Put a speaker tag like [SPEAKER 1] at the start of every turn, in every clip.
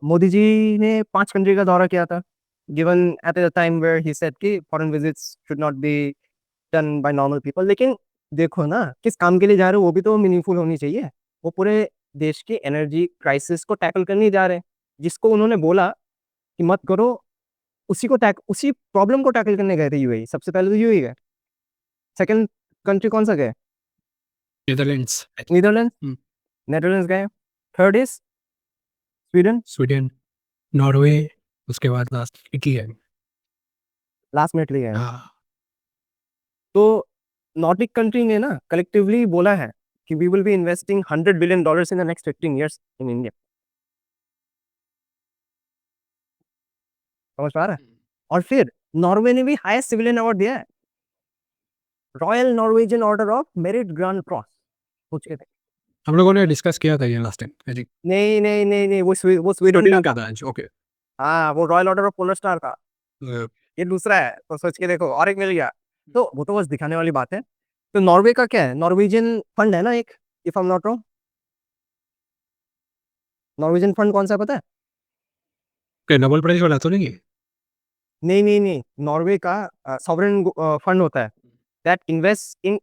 [SPEAKER 1] मोदी जी ने 5 कंट्री का दौरा किया था, given at the time where he said कि foreign visits should not be done by normal people. लेकिन देखो ना, किस काम के लिए जा रहे हो वो भी तो मीनिंगफुल होनी चाहिए। वो पूरे देश की एनर्जी क्राइसिस को टैकल करने ही जा रहे हैं। जिसको उन्होंने बोला कि मत करो, उसी प्रॉब्लम को टैकल करने गए थे यूएई। सबसे पहले तो यूएई गए। सेकंड कंट्री कौन सा गए?
[SPEAKER 2] नीदरलैंड्स।
[SPEAKER 1] नीदरलैंड,
[SPEAKER 2] हम्म,
[SPEAKER 1] नेदरलैंड्स गए। Third is Sweden.
[SPEAKER 2] Sweden, Norway, उसके बाद लास्ट इटली है।
[SPEAKER 1] लास्ट में इटली गए।
[SPEAKER 2] हाँ।
[SPEAKER 1] तो नॉर्डिक कंट्री ने ना कलेक्टिवली बोला है कि we will be investing $100 billion in the next 15 years in India. समझ पा रहा है? और फिर नॉर्वे ने भी हाईएस्ट सिविलियन अवार्ड दिया है, royal Norwegian order of merit grand cross. पूछ के थे।
[SPEAKER 2] हम लोगों ने डिस्कस किया था ये लास्ट टाइम आई थिंक।
[SPEAKER 1] नहीं नहीं नहीं नहीं, वो स्वीडन का
[SPEAKER 2] स्वीडन का
[SPEAKER 1] था।
[SPEAKER 2] था। ओके।
[SPEAKER 1] हाँ, वो royal order of polar star का। ये दूसरा है, तो सोच के देखो, और एक मिल गया। तो वो तो बस दिखाने वाली बात है। तो नॉर्वे का क्या है? नॉर्वेजियन फंड है ना एक, if I am not wrong. Norwegian fund कौन सा है पता है?
[SPEAKER 2] नोबेल प्राइज वाला तो नहीं है?
[SPEAKER 1] नहीं नहीं नहीं, नॉर्वे का सॉवरेन फंड होता है that invest in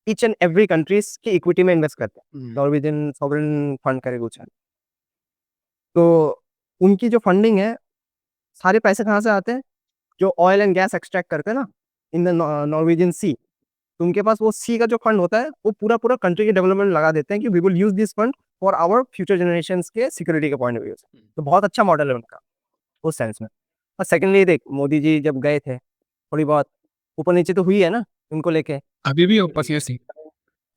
[SPEAKER 1] each and every countries की इक्विटी में इन्वेस्ट करते हैं। नॉर्वेजियन सॉवरेन फंड करेगा कुछ है। तो उनकी जो फंडिंग है, सारे पैसे कहाँ से आते हैं? जो ऑयल एंड गैस एक्सट्रैक्ट करते हैं ना इन द नॉर्वेजियन सी। तो उनके पास वो सी का जो फंड होता है, वो पूरा पूरा कंट्री के डेवलपमेंट लगा देते हैं कि we will use this fund for our future generation के सिक्योरिटी के पॉइंट ऑफ व्यू से। तो बहुत अच्छा मॉडल है उनका उस सेंस में। और सेकेंडली देख, मोदी जी जब गए थे, थोड़ी बहुत ऊपर नीचे तो हुई है ना उनको लेके।
[SPEAKER 2] अभी भी ऑपोजिशन।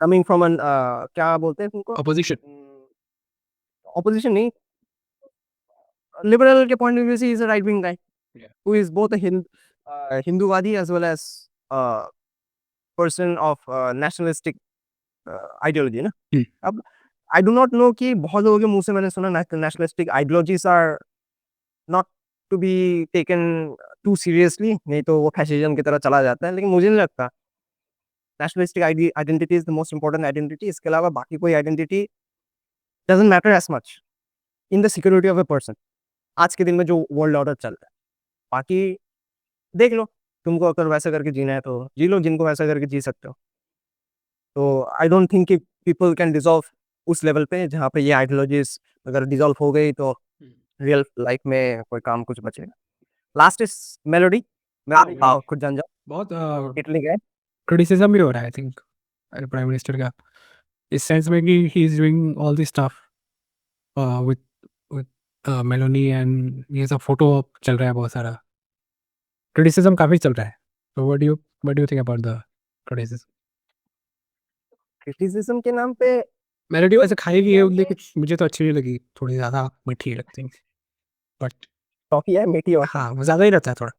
[SPEAKER 1] कमिंग फ्रॉम एन, क्या बोलते हैं उनको,
[SPEAKER 2] ऑपोजिशन।
[SPEAKER 1] ऑपोजिशन नहीं, लिबरल के पॉइंट ऑफ व्यू से is a right wing guy who is both हिंदूवादी as well as person of nationalistic ideology ना। अब आई डू नॉट नो कि बहुत लोगों के मुंह से मैंने सुना nationalistic ideologies are not to be taken too seriously, नहीं तो वो फैसिज्म की तरह चला जाता है। लेकिन मुझे नहीं लगता nationalistic identity is the most important identity. इसके अलावा बाकी कोई identity doesn't matter as much in the security of a person आज के दिन में जो वर्ल्ड ऑर्डर चल रहा है। बाकी देख लो, तुमको अगर वैसा करके जीना है तो जी लो, जिनको वैसा करके जी सकते हो। तो आई डोंट थिंक कि पीपल कैन डिजॉल्व उस लेवल पे जहाँ पे ये आइडियोलॉजीज अगर डिजॉल्व हो गई तो रियल लाइफ में कोई काम कुछ बचेगा। Last is melody. मेलोडी आओ खुद जान जाओ।
[SPEAKER 2] बहुत
[SPEAKER 1] इटली गए।
[SPEAKER 2] क्रिटिसिज्म भी हो रहा है आई थिंक प्राइम मिनिस्टर का, इस सेंस में कि he is doing all this stuff with with Meloni and ये सब फोटो चल रहा है बहुत सारा। क्रिटिसिज्म काफी चल रहा है। तो what do you think about the criticism?
[SPEAKER 1] Criticism के नाम पे
[SPEAKER 2] मेलोडी वैसे खाई है लेकिन मुझे तो अच्छी नहीं लगी, थोड़ी ज्यादा मीठी लगती है। बट
[SPEAKER 1] टॉफी है मीठी और
[SPEAKER 2] हाँ, वो ज्यादा ही रहता है थोड़ा।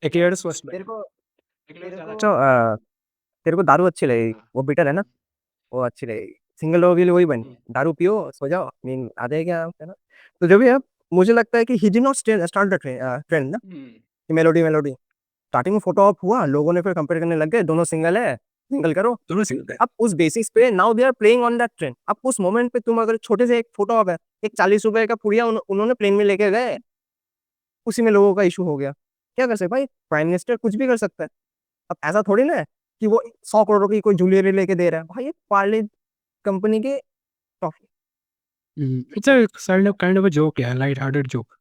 [SPEAKER 2] एक ईयर्स फर्स्ट में
[SPEAKER 1] तेरे को अच्छा, तेरे को दारू अच्छी लगेगी, वो बिटर है ना, वो अच्छी लगेगी। सिंगल लोगों के लिए वही बनी, दारू पियो सो जाओ, नींद आ जाएगी आराम से ना। तो जब भी अब मुझे लगता है कि he did not start the trend ना, कि मेलोडी मेलोडी। स्टार्टिंग में फोटो ऑफ हुआ, लोगों ने फिर कंपेयर करने लग गए, दोनों सिंगल है, सिंगल करो।
[SPEAKER 2] दोनों सिंगल है।
[SPEAKER 1] अब उस बेसिस पे now they are playing on that trend. अब उस मोमेंट पे तुम अगर छोटे से एक फोटो ऑफ है, एक 40 रुपए का पुड़िया उन्होंने प्लेन में लेके गए, उसी में लोगों का इशू हो गया। क्या कर सकते भाई, प्राइम मिनिस्टर कुछ भी कर सकता है। अब ऐसा थोड़ी ना है कि वो 100 करोड़ की कोई ज्वेलरी लेके दे रहा है भाई, ये पार्ले कंपनी के toffee.
[SPEAKER 2] It's a kind of a joke है, light hearted joke.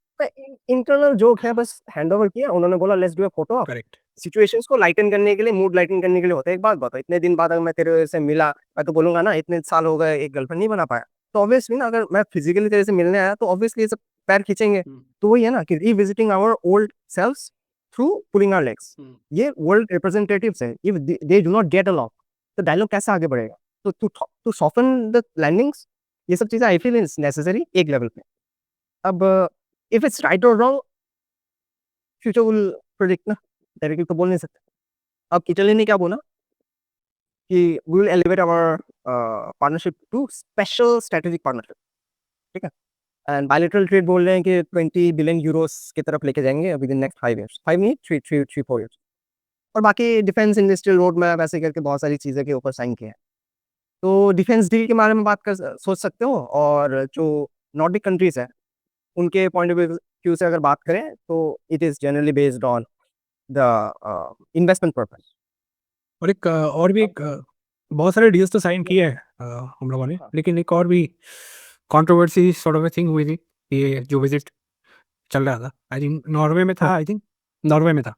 [SPEAKER 1] Internal joke है, बस हैंड ओवर किया उन्होंने, बोला let's do a photo.
[SPEAKER 2] Correct.
[SPEAKER 1] Situations को लाइटन करने के लिए, मूड लाइटन करने के लिए होता है। एक बात बताओ, इतने दिन बाद अगर मैं तेरे से मिला, मैं तो बोलूंगा ना इतने साल हो गए एक गर्लफ्रेंड नहीं बना पाया। तो ऑब्वियसली ना, अगर मैं फिजिकली तेरे से मिलने आया तो ऑब्वियसली सब पैर खींचेंगे। तो वही है ना कि revisiting our old selves through pulling our legs. ये वर्ल्ड रिप्रेजेंटेटिव्स है, if they do not get along, तो डायलॉग कैसे आगे बढ़ेगा? तो टू सॉफ्टन द लैंडिंग्स, ये सब चीजें आई फील इज नेसेसरी एक लेवल पे। अब इफ इट्स राइट और रॉन्ग, फ्यूचर विल प्रेडिक्ट ना, डायरेक्टली तो बोल नहीं सकते। अब इटली ने क्या बोला कि we will elevate our partnership to special strategic partnership. ठीक है। एंड बायलैटरल ट्रेड बोल रहे हैं कि 20 बिलियन यूरोस की तरफ लेके जाएंगे विद इन नेक्स्ट 5 ईयर्स, 5 नहीं, 3 4 ईयर्स। और बाकी डिफेंस इंडस्ट्रियल रोड मैप ऐसे करके बहुत सारी चीज़ें के ऊपर साइन किए हैं। तो डिफेंस डील के बारे में बात कर सोच सकते हो। और जो नॉर्डिक कंट्रीज है, उनके पॉइंट ऑफ व्यू से अगर बात करें तो it is generally based on the investment purpose.
[SPEAKER 2] और एक और भी एक बहुत सारे डील्स तो साइन किए हैं हम लोगों ने,
[SPEAKER 1] हाँ।
[SPEAKER 2] लेकिन एक और भी कंट्रोवर्सी सॉर्ट ऑफ थिंग हुई थी, ये जो विजिट चल रहा था, आई थिंक नॉर्वे में था,
[SPEAKER 1] हाँ।
[SPEAKER 2] आई थिंक नॉर्वे में था,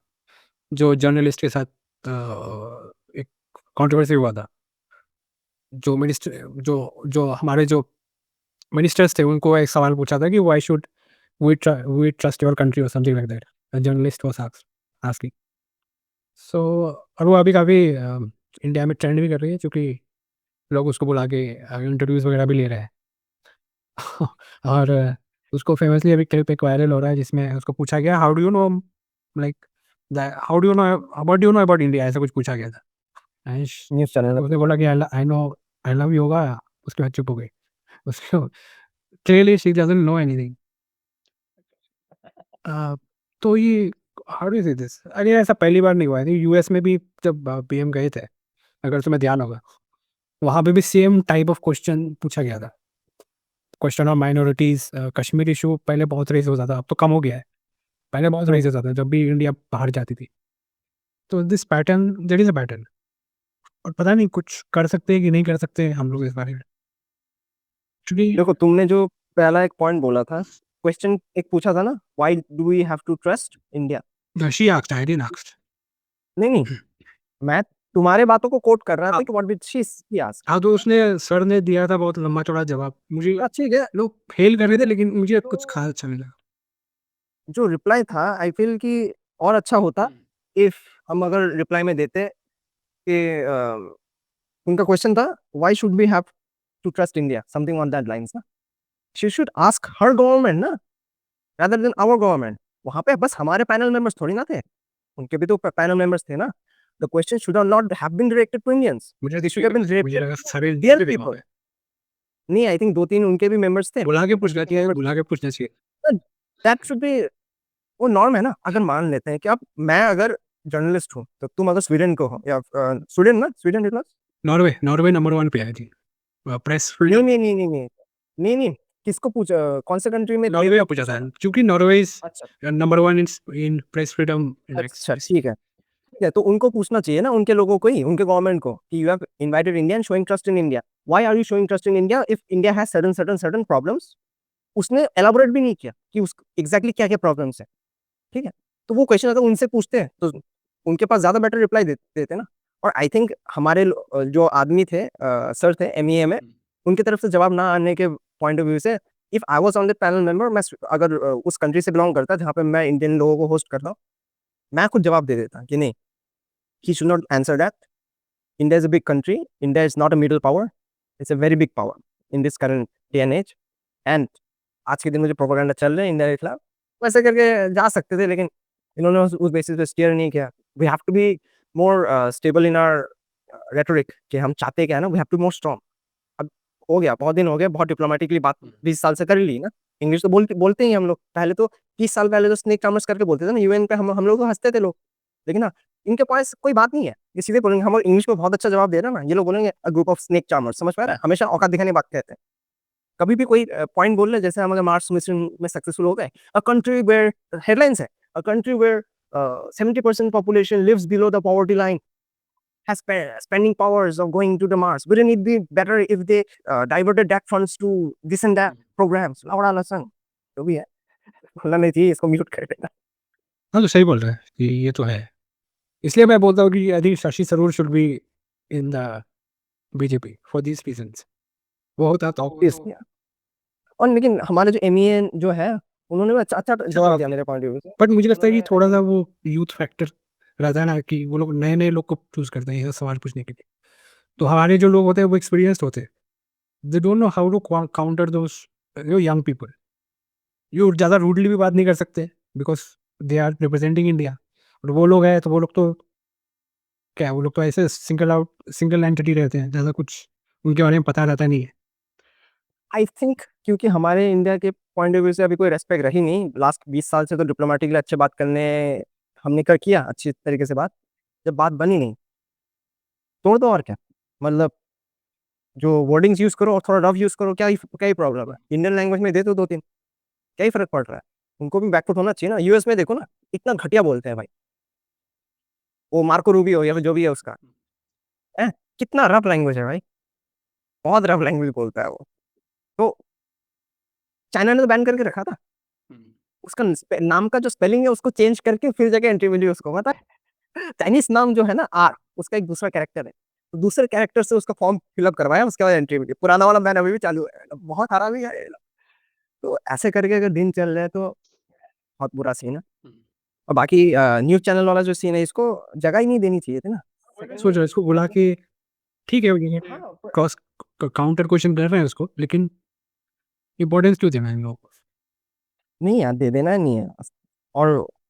[SPEAKER 2] जो जर्नलिस्ट के साथ एक कंट्रोवर्सी हुआ था। जो मिनिस्टर जो जो हमारे जो मिनिस्टर्स थे, उनको एक सवाल पूछा था कि why should we trust your country or something like that, journalist was asking. So और वो अभी काफ़ी इंडिया में ट्रेंड भी कर रही है, क्योंकि लोग उसको बुला के इंटरव्यूज़ वगैरह भी ले रहे हैं। और उसको फेमसली अभी क्लिप एक वायरल हो रहा है, जिसमें उसको पूछा गया, how do you know, like how do you know, what do you know about India, ऐसा कुछ पूछा गया था। And
[SPEAKER 1] news channel.
[SPEAKER 2] उसने बोला कि I know, I love yoga. उसके बाद चुप हो गई। उसको clearly she doesn't know anything. तो ये हाउ डू यू से दिस, अरे ऐसा पहली बार नहीं हुआ है, यूएस में भी जब पीएम गए थे, अगर तुम्हें ध्यान होगा, वहाँ पे भी सेम टाइप ऑफ क्वेश्चन पूछा गया था। Question of minorities, Kashmir issue पहले बहुत रेज़ होता था, अब तो कम हो गया है। पहले बहुत रेज़ होता था जब भी इंडिया बाहर जाती थी। तो this pattern, there is a pattern, और पता नहीं कुछ कर सकते हैं कि नहीं कर सकते हैं हम लोग इस बारे में। क्योंकि
[SPEAKER 1] देखो, तुमने जो पहला एक पॉइंट बोला था, क्वेश्चन एक पूछा था ना, why do we have to trust India?
[SPEAKER 2] She asked, I didn't ask.
[SPEAKER 1] नहीं नहीं, मैं तुम्हारे बातों को कोट कर रहा था कि व्हाट डिड शी आस्क।
[SPEAKER 2] हाँ, तो उसने सर ने दिया था बहुत लंबा-चौड़ा जवाब। मुझे
[SPEAKER 1] ठीक है।
[SPEAKER 2] लोग फेल कर रहे थे, लेकिन मुझे कुछ खास अच्छा नहीं लगा।
[SPEAKER 1] जो रिप्लाई था, आई फील कि और अच्छा होता इफ हम अगर रिप्लाई में देते कि उनका क्वेश्चन था, why should we have to trust India, something on that lines ना। She should ask her government ना, रादर देन आवर गवर्नमेंट। वहां पे बस हमारे पैनल मेंबर्स थोड़ी ना थे, उनके भी तो पैनल मेंबर्स थे ना। The question should not have been directed to Indians,
[SPEAKER 2] मुझे
[SPEAKER 1] दे शुड हैव बीन
[SPEAKER 2] मुझे
[SPEAKER 1] डायरेक्टेड
[SPEAKER 2] लगा
[SPEAKER 1] टू
[SPEAKER 2] सारे
[SPEAKER 1] देयर
[SPEAKER 2] इंडियन थे वहाँ
[SPEAKER 1] पीपल।
[SPEAKER 2] पे।
[SPEAKER 1] नहीं, आई थिंक 2-3 उनके भी मेंबर्स थे।
[SPEAKER 2] बुला के पूछना चाहिए।
[SPEAKER 1] दैट शुड बी, वो नॉर्म है ना। अगर मान लेते हैं कि अब मैं अगर जर्नलिस्ट हूँ, तो तुम अगर स्वीडन को हो या स्वीडन ना, Sweden it was.
[SPEAKER 2] Norway number 1 पे है जी, प्रेस
[SPEAKER 1] नहीं
[SPEAKER 2] फ्रीडम।
[SPEAKER 1] नहीं नहीं नहीं नहीं नहीं नहीं, किसको पूछा, कौन से कंट्री में
[SPEAKER 2] नॉर्वे का पूछा था, क्योंकि नॉर्वे इज़
[SPEAKER 1] अच्छा
[SPEAKER 2] नंबर 1 इन प्रेस फ्रीडम इंडेक्स।
[SPEAKER 1] अच्छा, ठीक है, तो उनको पूछना चाहिए ना, उनके लोगों को ही, उनके गवर्नमेंट को, कि you have invited India and showing trust in India, why are you showing trust in India if India has certain certain certain problems. उसने एलाबोरेट भी नहीं किया कि उस एग्जैक्टली क्या क्या प्रॉब्लम्स है। ठीक है, तो वो क्वेश्चन अगर उनसे पूछते हैं तो उनके पास ज्यादा बेटर रिप्लाई देते ना। और आई थिंक हमारे जो आदमी थे, सर थे एमईए में, उनकी तरफ से जवाब ना आने के पॉइंट ऑफ व्यू से, if I was on the panel member, मैं अगर उस कंट्री से बिलोंग करता जहाँ पे मैं इंडियन लोगों को होस्ट करता हूँ, मैं खुद जवाब दे देता कि नहीं, he should not answer that. India is a big country, India is not a middle power, it's a very big power in this current day and age. And आज के दिन में जो प्रोपेगेंडा चल रहे हैं इंडिया के खिलाफ, वैसे करके जा सकते थे, लेकिन इन्होंने उस बेसिस पे स्टीयर नहीं किया। We have to be more stable in our rhetoric, कि हम चाहते क्या है ना, we have to be more strong. अब हो गया, बहुत दिन हो गए, बहुत डिप्लोमेटिकली बात 20 साल से कर ली ना। इंग्लिश तो बोलते बोलते ही हम लोग, पहले तो 30 साल पहले तो स्नेक चार्मर्स करके बोलते थे ना यूएन पे, हम लोग तो हंसते थे लोग। लेकिन ना, इनके पास कोई बात नहीं है, ये सीधे बोलेंगे, हम इंग्लिश में बहुत अच्छा जवाब दे रहे हैं ना, ये लोग बोलेंगे a group of snake charmers. समझ पा रहा है, हमेशा औकात दिखाने की बात कहते हैं। कभी भी कोई पॉइंट बोल रहे, जैसे हम अगर मार्स मिशन में सक्सेसफुल हो गए, अ कंट्री वेयर, हेडलाइंस है, a country where 70% population lives below the poverty line has spending powers of going to the Mars. Wouldn't it be better if they diverted that funds to this and that programs? लाउड़ा लसन जो भी है, बोलना नहीं चाहिए, इसको mute कर देना।
[SPEAKER 2] हाँ, तो सही बोल रहा है कि ये तो है। इसलिए मैं बोलता हूँ कि I think Shashi Tharoor should be in the BJP for these reasons. वो होता तो
[SPEAKER 1] Obviously। और लेकिन हमारे जो एमईए जो है, उन्होंने भी अच्छा अच्छा जवाब दिया मेरे पॉइंट ऑफ व्यू से।
[SPEAKER 2] बट मुझे लगता है कि थोड़ा-सा वो यूथ फैक्टर रहता है ना, कि वो लोग नए-नए लोग को चूज़ करते हैं ये सवाल पूछने के लिए। तो हमारे जो लोग होते हैं वो एक्सपीरियंस्ड होते हैं। They don't know how to counter those young people. ये ज़्यादा रूडली भी बात नहीं कर सकते, because they are representing India. और वो लोग हैं, तो वो लोग तो क्या है, वो लोग तो ऐसे सिंगल एंटिटी रहते हैं, ज़्यादा कुछ उनके बारे में पता रहता नहीं है।
[SPEAKER 1] आई थिंक क्योंकि हमारे इंडिया के पॉइंट ऑफ व्यू से अभी कोई रेस्पेक्ट रही नहीं लास्ट 20 साल से, तो डिप्लोमेटिकली अच्छे बात करने हमने कर किया अच्छी तरीके से बात, जब बात बनी नहीं, तोड़ दो और क्या। मतलब जो वर्डिंग्स यूज करो और थोड़ा रफ यूज करो, क्या ही प्रॉब्लम है, इंडियन लैंग्वेज में दे दो 2-3। क्या ही फर्क पड़ रहा है, उनको भी बैकफुट होना चाहिए ना। यूएस में देखो ना, इतना घटिया बोलते हैं भाई, वो मार्को रूबियो या फिर जो भी है उसका, है कितना रफ लैंग्वेज है भाई, बहुत रफ लैंग्वेज बोलता है वो। तो चाइना ने तो बैन करके रखा था, उसका नाम का जो स्पेलिंग है उसको चेंज करके फिर जगह एंट्री मिली उसको, पता है। चाइनीज नाम जो है ना आर, उसका एक दूसरा कैरेक्टर है, तो दूसरे कैरेक्टर से उसका फॉर्म फिलअप करवाया, उसके बाद एंट्री मिली। पुराना वाला बैन अभी भी चालू है, बहुत हरामी है ये लोग। तो ऐसे करके अगर दिन चल रहे हैं तो बहुत बुरा सीन है। और बाकी न्यूज चैनल वाला जो सीन है, इसको जगह ही नहीं देनी चाहिए थी ना।
[SPEAKER 2] सोच रहा इसको बुला के ठीक है ये
[SPEAKER 1] हाँ,
[SPEAKER 2] क्रॉस काउंटर क्वेश्चन कर रहे हैं उसको, लेकिन इम्पोर्टेंस क्यों देना इन लोगों को?
[SPEAKER 1] नहीं यार, दे देना नहीं है। और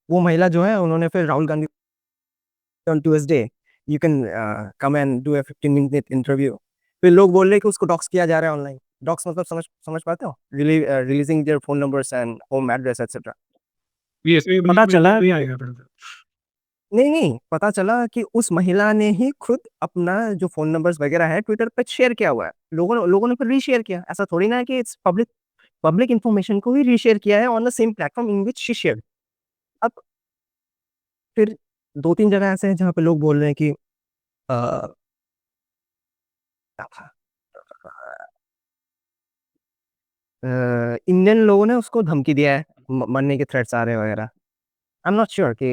[SPEAKER 1] वो महिला जो है, उन्होंने फिर Rahul Gandhi on Tuesday, you can come and do a 15-minute interview। फिर लोग बोल रहे हैं कि उसको डॉक्स किया जा रहा है ऑनलाइन। डॉक्स मतलब समझ समझ पाते हो, releasing their phone numbers and home address etcetera.
[SPEAKER 2] ये
[SPEAKER 1] पता चला
[SPEAKER 2] नहीं आएगा फिर।
[SPEAKER 1] नहीं नहीं, पता चला कि उस महिला ने ही खुद अपना जो फोन नंबर्स वगैरह है ट्विटर पे शेयर किया हुआ है, लोगों ने फिर रीशेयर किया। ऐसा थोड़ी ना है कि इट्स पब्लिक इंफॉर्मेशन को ही रीशेयर किया है on the same platform in which she share. अब फिर 2-3 जगह ऐसे हैं जहाँ पे लोग बोल रहे हैं कि क्या था, इंडियन लोगों ने उसको धमकी दिया है, मरने के थ्रेट्स आ रहे हैं वगैरह। आई एम नॉट श्योर कि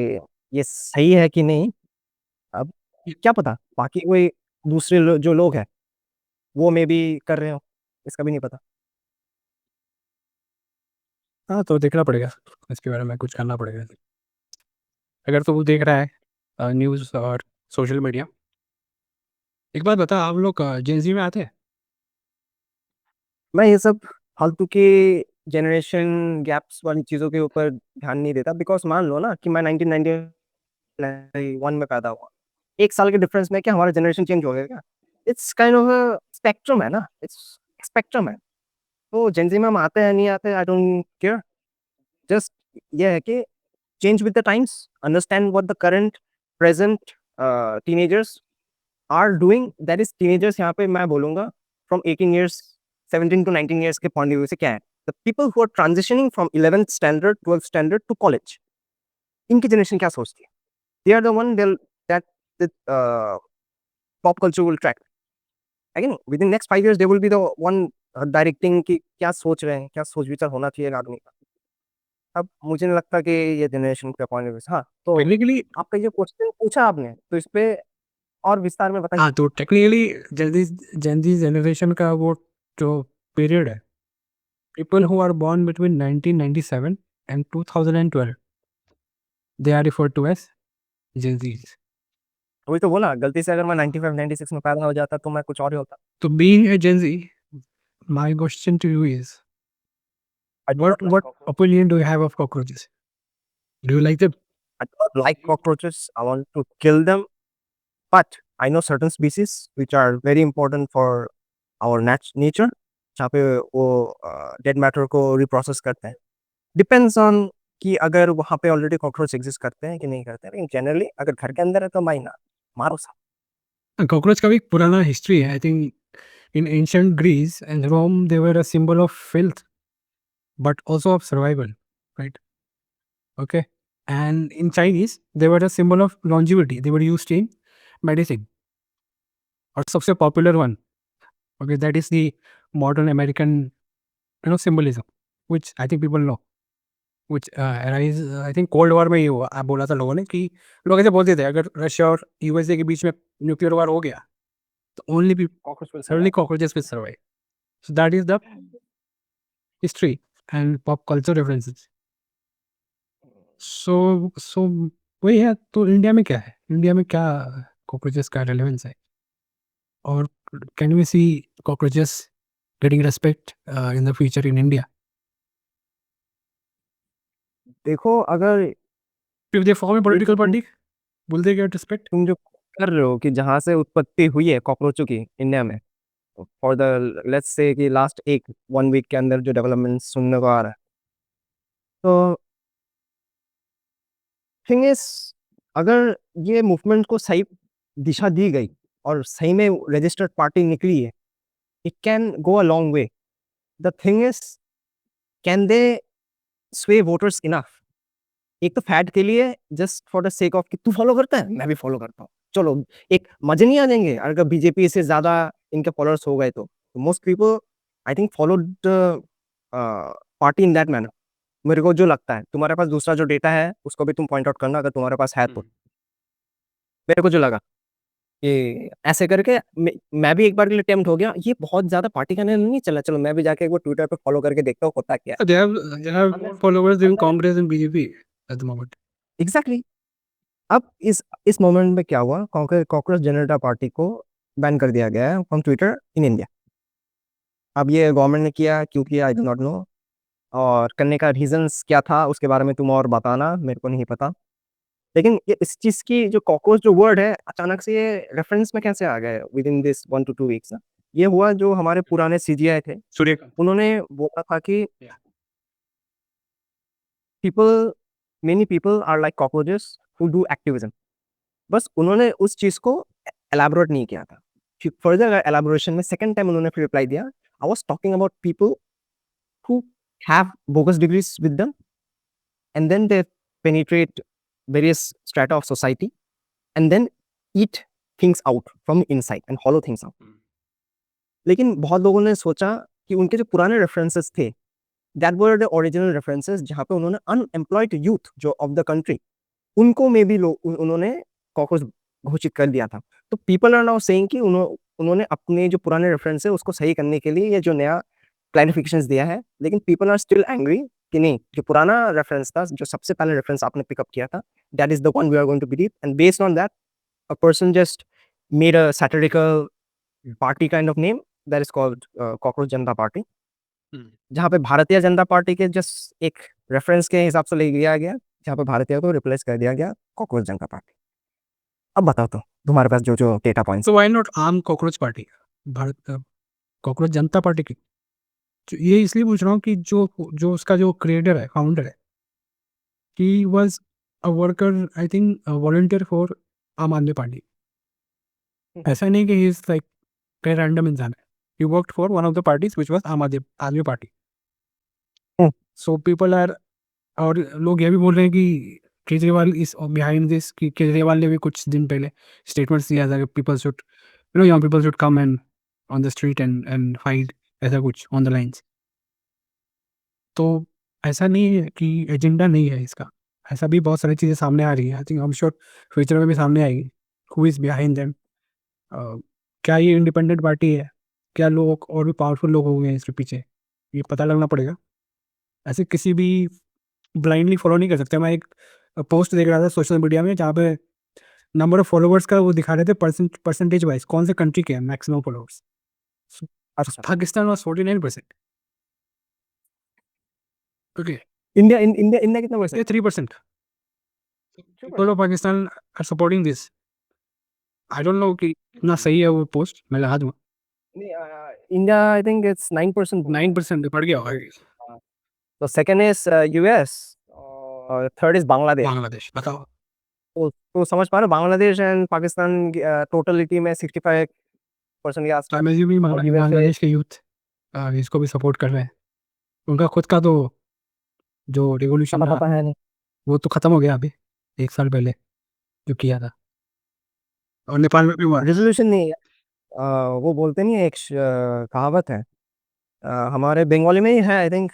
[SPEAKER 1] ये सही है कि नहीं। अब क्या पता, बाकी कोई दूसरे जो लोग हैं वो मे भी कर रहे हो, इसका भी नहीं पता।
[SPEAKER 2] हाँ तो देखना पड़ेगा, इसके बारे में कुछ करना पड़ेगा। अगर तो वो देख रहा है न्यूज़ और सोशल मीडिया, एक बात बता, आप लोग जेंजी में आते हैं?
[SPEAKER 1] मैं ये सब फालतू के जनरेशन गैप्स वाली चीज़ों के ऊपर ध्यान नहीं देता, बिकॉज मान लो ना कि मैं 1991 में पैदा हुआ, 1 साल के डिफरेंस में क्या हमारा जनरेशन चेंज हो गया क्या? It's kind of a spectrum है ना, इट्स स्पेक्ट्रम है। तो जेंजी में हम आते हैं नहीं आते, आई डोंट केयर। जस्ट ये है कि change with the times, understand what the current present teenagers are doing। that is teenagers यहाँ पे मैं बोलूँगा from 18 years 17 to 19 years के point of view से क्या है, the people who are transitioning from 11th standard 12th standard to college, इनकी generation क्या सोचती है? they are the one that that pop culture will track again within next 5 years, they will be the one directing कि क्या सोच रहे हैं, क्या सोच विचार होना चाहिए आदमी का। अब मुझे नहीं लगता कि ये जनरेशन के पॉइंट ऑफ व्यू से। हाँ, तो
[SPEAKER 2] टेक्निकली
[SPEAKER 1] आपका ये क्वेश्चन पूछा आपने, तो इस पे और विस्तार में बताइए।
[SPEAKER 2] हाँ, तो टेक्निकली जेंजी जनरेशन का वो जो पीरियड है, people who are born between 1997 and 2012, they are referred to as Gen Zs.
[SPEAKER 1] वही तो बोला, गलती से अगर मैं 95 96 में पैदा हो जाता तो मैं कुछ और ही होता।
[SPEAKER 2] So being a Gen Z, my question to you is,
[SPEAKER 1] I do not like
[SPEAKER 2] what
[SPEAKER 1] cockroaches.
[SPEAKER 2] opinion do you have of cockroaches? Do you like them?
[SPEAKER 1] I do not like cockroaches. I want to kill them, but I know certain species which are very important for our nature, जहाँ पे वो dead matter को reprocess करते हैं। Depends on कि अगर वहाँ पे ऑलरेडी कॉकरोच एग्जिस्ट करते हैं कि नहीं करते हैं, लेकिन जनरली अगर घर के अंदर है तो माई ना मारो सब।
[SPEAKER 2] Cockroach का भी एक पुराना हिस्ट्री है। I think in ancient Greece and Rome, they were a symbol of filth, but also of survival, right? Okay. And in Chinese, they were a symbol of longevity. They were used in medicine. और सबसे popular one, okay, that is the modern American, symbolism, which I think people know, which arise, I think cold war में ही हुआ। आप बोला था लोगों ने कि लोग ऐसे बोलते थे, अगर रशिया और यूएसए के बीच में न्यूक्लियर वॉर हो गया तो only cockroaches will survive. So that is the history and pop culture references. So वही है। तो इंडिया में क्या है, इंडिया में क्या कॉकरोचेस का रेलेवेंस है, और can we see cockroaches getting respect in the future in India?
[SPEAKER 1] देखो, अगर
[SPEAKER 2] If they form a political party, will they get respect?
[SPEAKER 1] तुम जो कर रहे हो कि जहाँ से उत्पत्ति हुई है कॉकरोचों की इंडिया में, फॉर द लेट्स से कि लास्ट 1 वीक के अंदर जो डेवलपमेंट सुनने को आ रहा है, तो थिंग इज, अगर ये मूवमेंट को सही दिशा दी गई और सही में रजिस्टर्ड पार्टी निकली है, it can go a long way. The thing is, can they sway voters enough. एक तो फैट के लिए just for the sake of कि तू फॉलो करता है मैं भी फॉलो करता हूँ, चलो एक मजे नहीं आ जाएंगे अगर बीजेपी से ज्यादा इनके फॉलोअर्स हो गए तो most people I think followed party in that manner. मेरे को जो लगता है, तुम्हारे पास दूसरा जो डेटा है उसको भी तुम पॉइंट आउट करना अगर तुम्हारे पास है तो. मेरे को जो लगा कि ऐसे करके मैं भी एक बार के लिए टेम्प्ट हो गया, ये बहुत ज्यादा पार्टी का नहीं चला, चलो मैं भी जाके एक बार ट्विटर पे फॉलो करके देखता हूँ होता क्या है.
[SPEAKER 2] They have more followers in Congress and BJP at the moment.
[SPEAKER 1] Exactly. अब इस मोमेंट में क्या हुआ, कॉकरोच जनता पार्टी को बैन कर दिया गया है फ्रॉम ट्विटर इन इंडिया. अब ये गवर्नमेंट ने किया, क्यों किया आई डू नॉट नो, और करने का रीजंस क्या था उसके बारे में तुम और बताना, मेरे को नहीं पता. लेकिन ये इस चीज की जो कॉकरोच जो वर्ड है अचानक से ये रेफरेंस में कैसे आ गए with in this 1 to 2 weeks ना. ये हुआ जो हमारे पुराने सीजीआई थे
[SPEAKER 2] सूर्यकांत.
[SPEAKER 1] उन्होंने बोला था कि people many people are like cockroaches who do activism. बस उन्होंने उस चीज को एलाबोरेट नहीं किया था. फर्दर एलाबोरेशन में सेकंड टाइम उन्होंने फिर रिप्लाई दिया, I was talking about people who have bogus degrees with them and then they penetrate various strata of society and then eat things out from inside and hollow things out. लेकिन बहुत लोगों ने सोचा कि उनके जो पुराने रेफरेंसेस थे that were the original references, जहाँ पे उन्होंने अनएम्प्लॉयड यूथ जो ऑफ द कंट्री उनको में भी उन्होंने कॉकरोच घोषित कर दिया था. तो पीपल आर नाउ सेइंग कि उन्होंने अपने जो पुराने रेफरेंस है उसको सही करने के लिए ये जो नया क्लैरिफिकेशंस दिया है, लेकिन पीपल आर स्टिल एंग्री कि नहीं, जो पुराना रेफरेंस था, जो सबसे पहले रेफरेंस आपने पिकअप किया था, that is the one we are going to believe, and based on that a person just made a satirical party kind of name that is called cockroach Janata party, जहाँ पे Bharatiya Janata party के just एक reference के हिसाब से ले लिया गया, जहाँ पे भारतीय को रिप्लेस कर दिया गया कॉकरोच जनता पार्टी. अब बताओ तो तुम्हारे पास जो जो data points.
[SPEAKER 2] So why not आम cockroach party, Bharat cockroach Janata party की. तो ये इसलिए पूछ रहा हूँ कि जो जो उसका जो क्रिएटर है, फाउंडर है, he was a worker, I think volunteer for आम आदमी पार्टी. ऐसा नहीं कि ही इज लाइक कई रैंडम इंसान है. He worked for one of the parties which was आम आदमी पार्टी. सो पीपल आर, और लोग ये भी बोल रहे हैं कि केजरीवाल इज बिहाइंड दिस, कि केजरीवाल ने भी कुछ दिन पहले स्टेटमेंट्स दिया था कि people should, young people should come and on the street and fight, ऐसा कुछ ऑन द लाइन्स. तो ऐसा नहीं है कि एजेंडा नहीं है इसका, ऐसा भी बहुत सारी चीज़ें सामने आ रही है. I think I am sure future में भी सामने आएगी. हु इज़ बिहाइंड देम, क्या ये इंडिपेंडेंट पार्टी है, क्या लोग और भी पावरफुल लोग होंगे इसके पीछे, ये पता लगना पड़ेगा. ऐसे किसी भी ब्लाइंडली फॉलो नहीं कर सकते. मैं एक पोस्ट देख रहा था सोशल मीडिया में जहाँ पे नंबर ऑफ फॉलोअर्स का वो दिखा रहे थे परसेंटेज वाइज, कौन से कंट्री के हैं मैक्सिमम फॉलोअर्स.
[SPEAKER 1] अच्छा,
[SPEAKER 2] Pakistan was 49%. Okay,
[SPEAKER 1] India India India कितना परसेंट?
[SPEAKER 2] ये 3%. People of Pakistan are supporting this. I don't know कि कितना सही है वो पोस्ट, मैं लगा दूंगा.
[SPEAKER 1] India I think it's 9%.
[SPEAKER 2] 9% बढ़ गया होगा.
[SPEAKER 1] तो सेकंड इज यूएस और थर्ड इज बांग्लादेश.
[SPEAKER 2] बांग्लादेश, बताओ.
[SPEAKER 1] तो समझ पा रहे हो, बांग्लादेश एंड पाकिस्तान टोटलिटी में 65% के आसपास.
[SPEAKER 2] I'm assuming
[SPEAKER 1] और USA
[SPEAKER 2] बांग्लादेश के यूथ इसको भी सपोर्ट कर रहे हैं. उनका खुद का तो जो रिवोल्यूशन
[SPEAKER 1] पता है नहीं.
[SPEAKER 2] वो तो खत्म हो गया अभी 1 साल पहले जो किया था, और नेपाल में भी हुआ.
[SPEAKER 1] रेजोल्यूशन नहीं है. वो बोलते नहीं है, एक कहावत है हमारे बंगाली में ही है आई थिंक,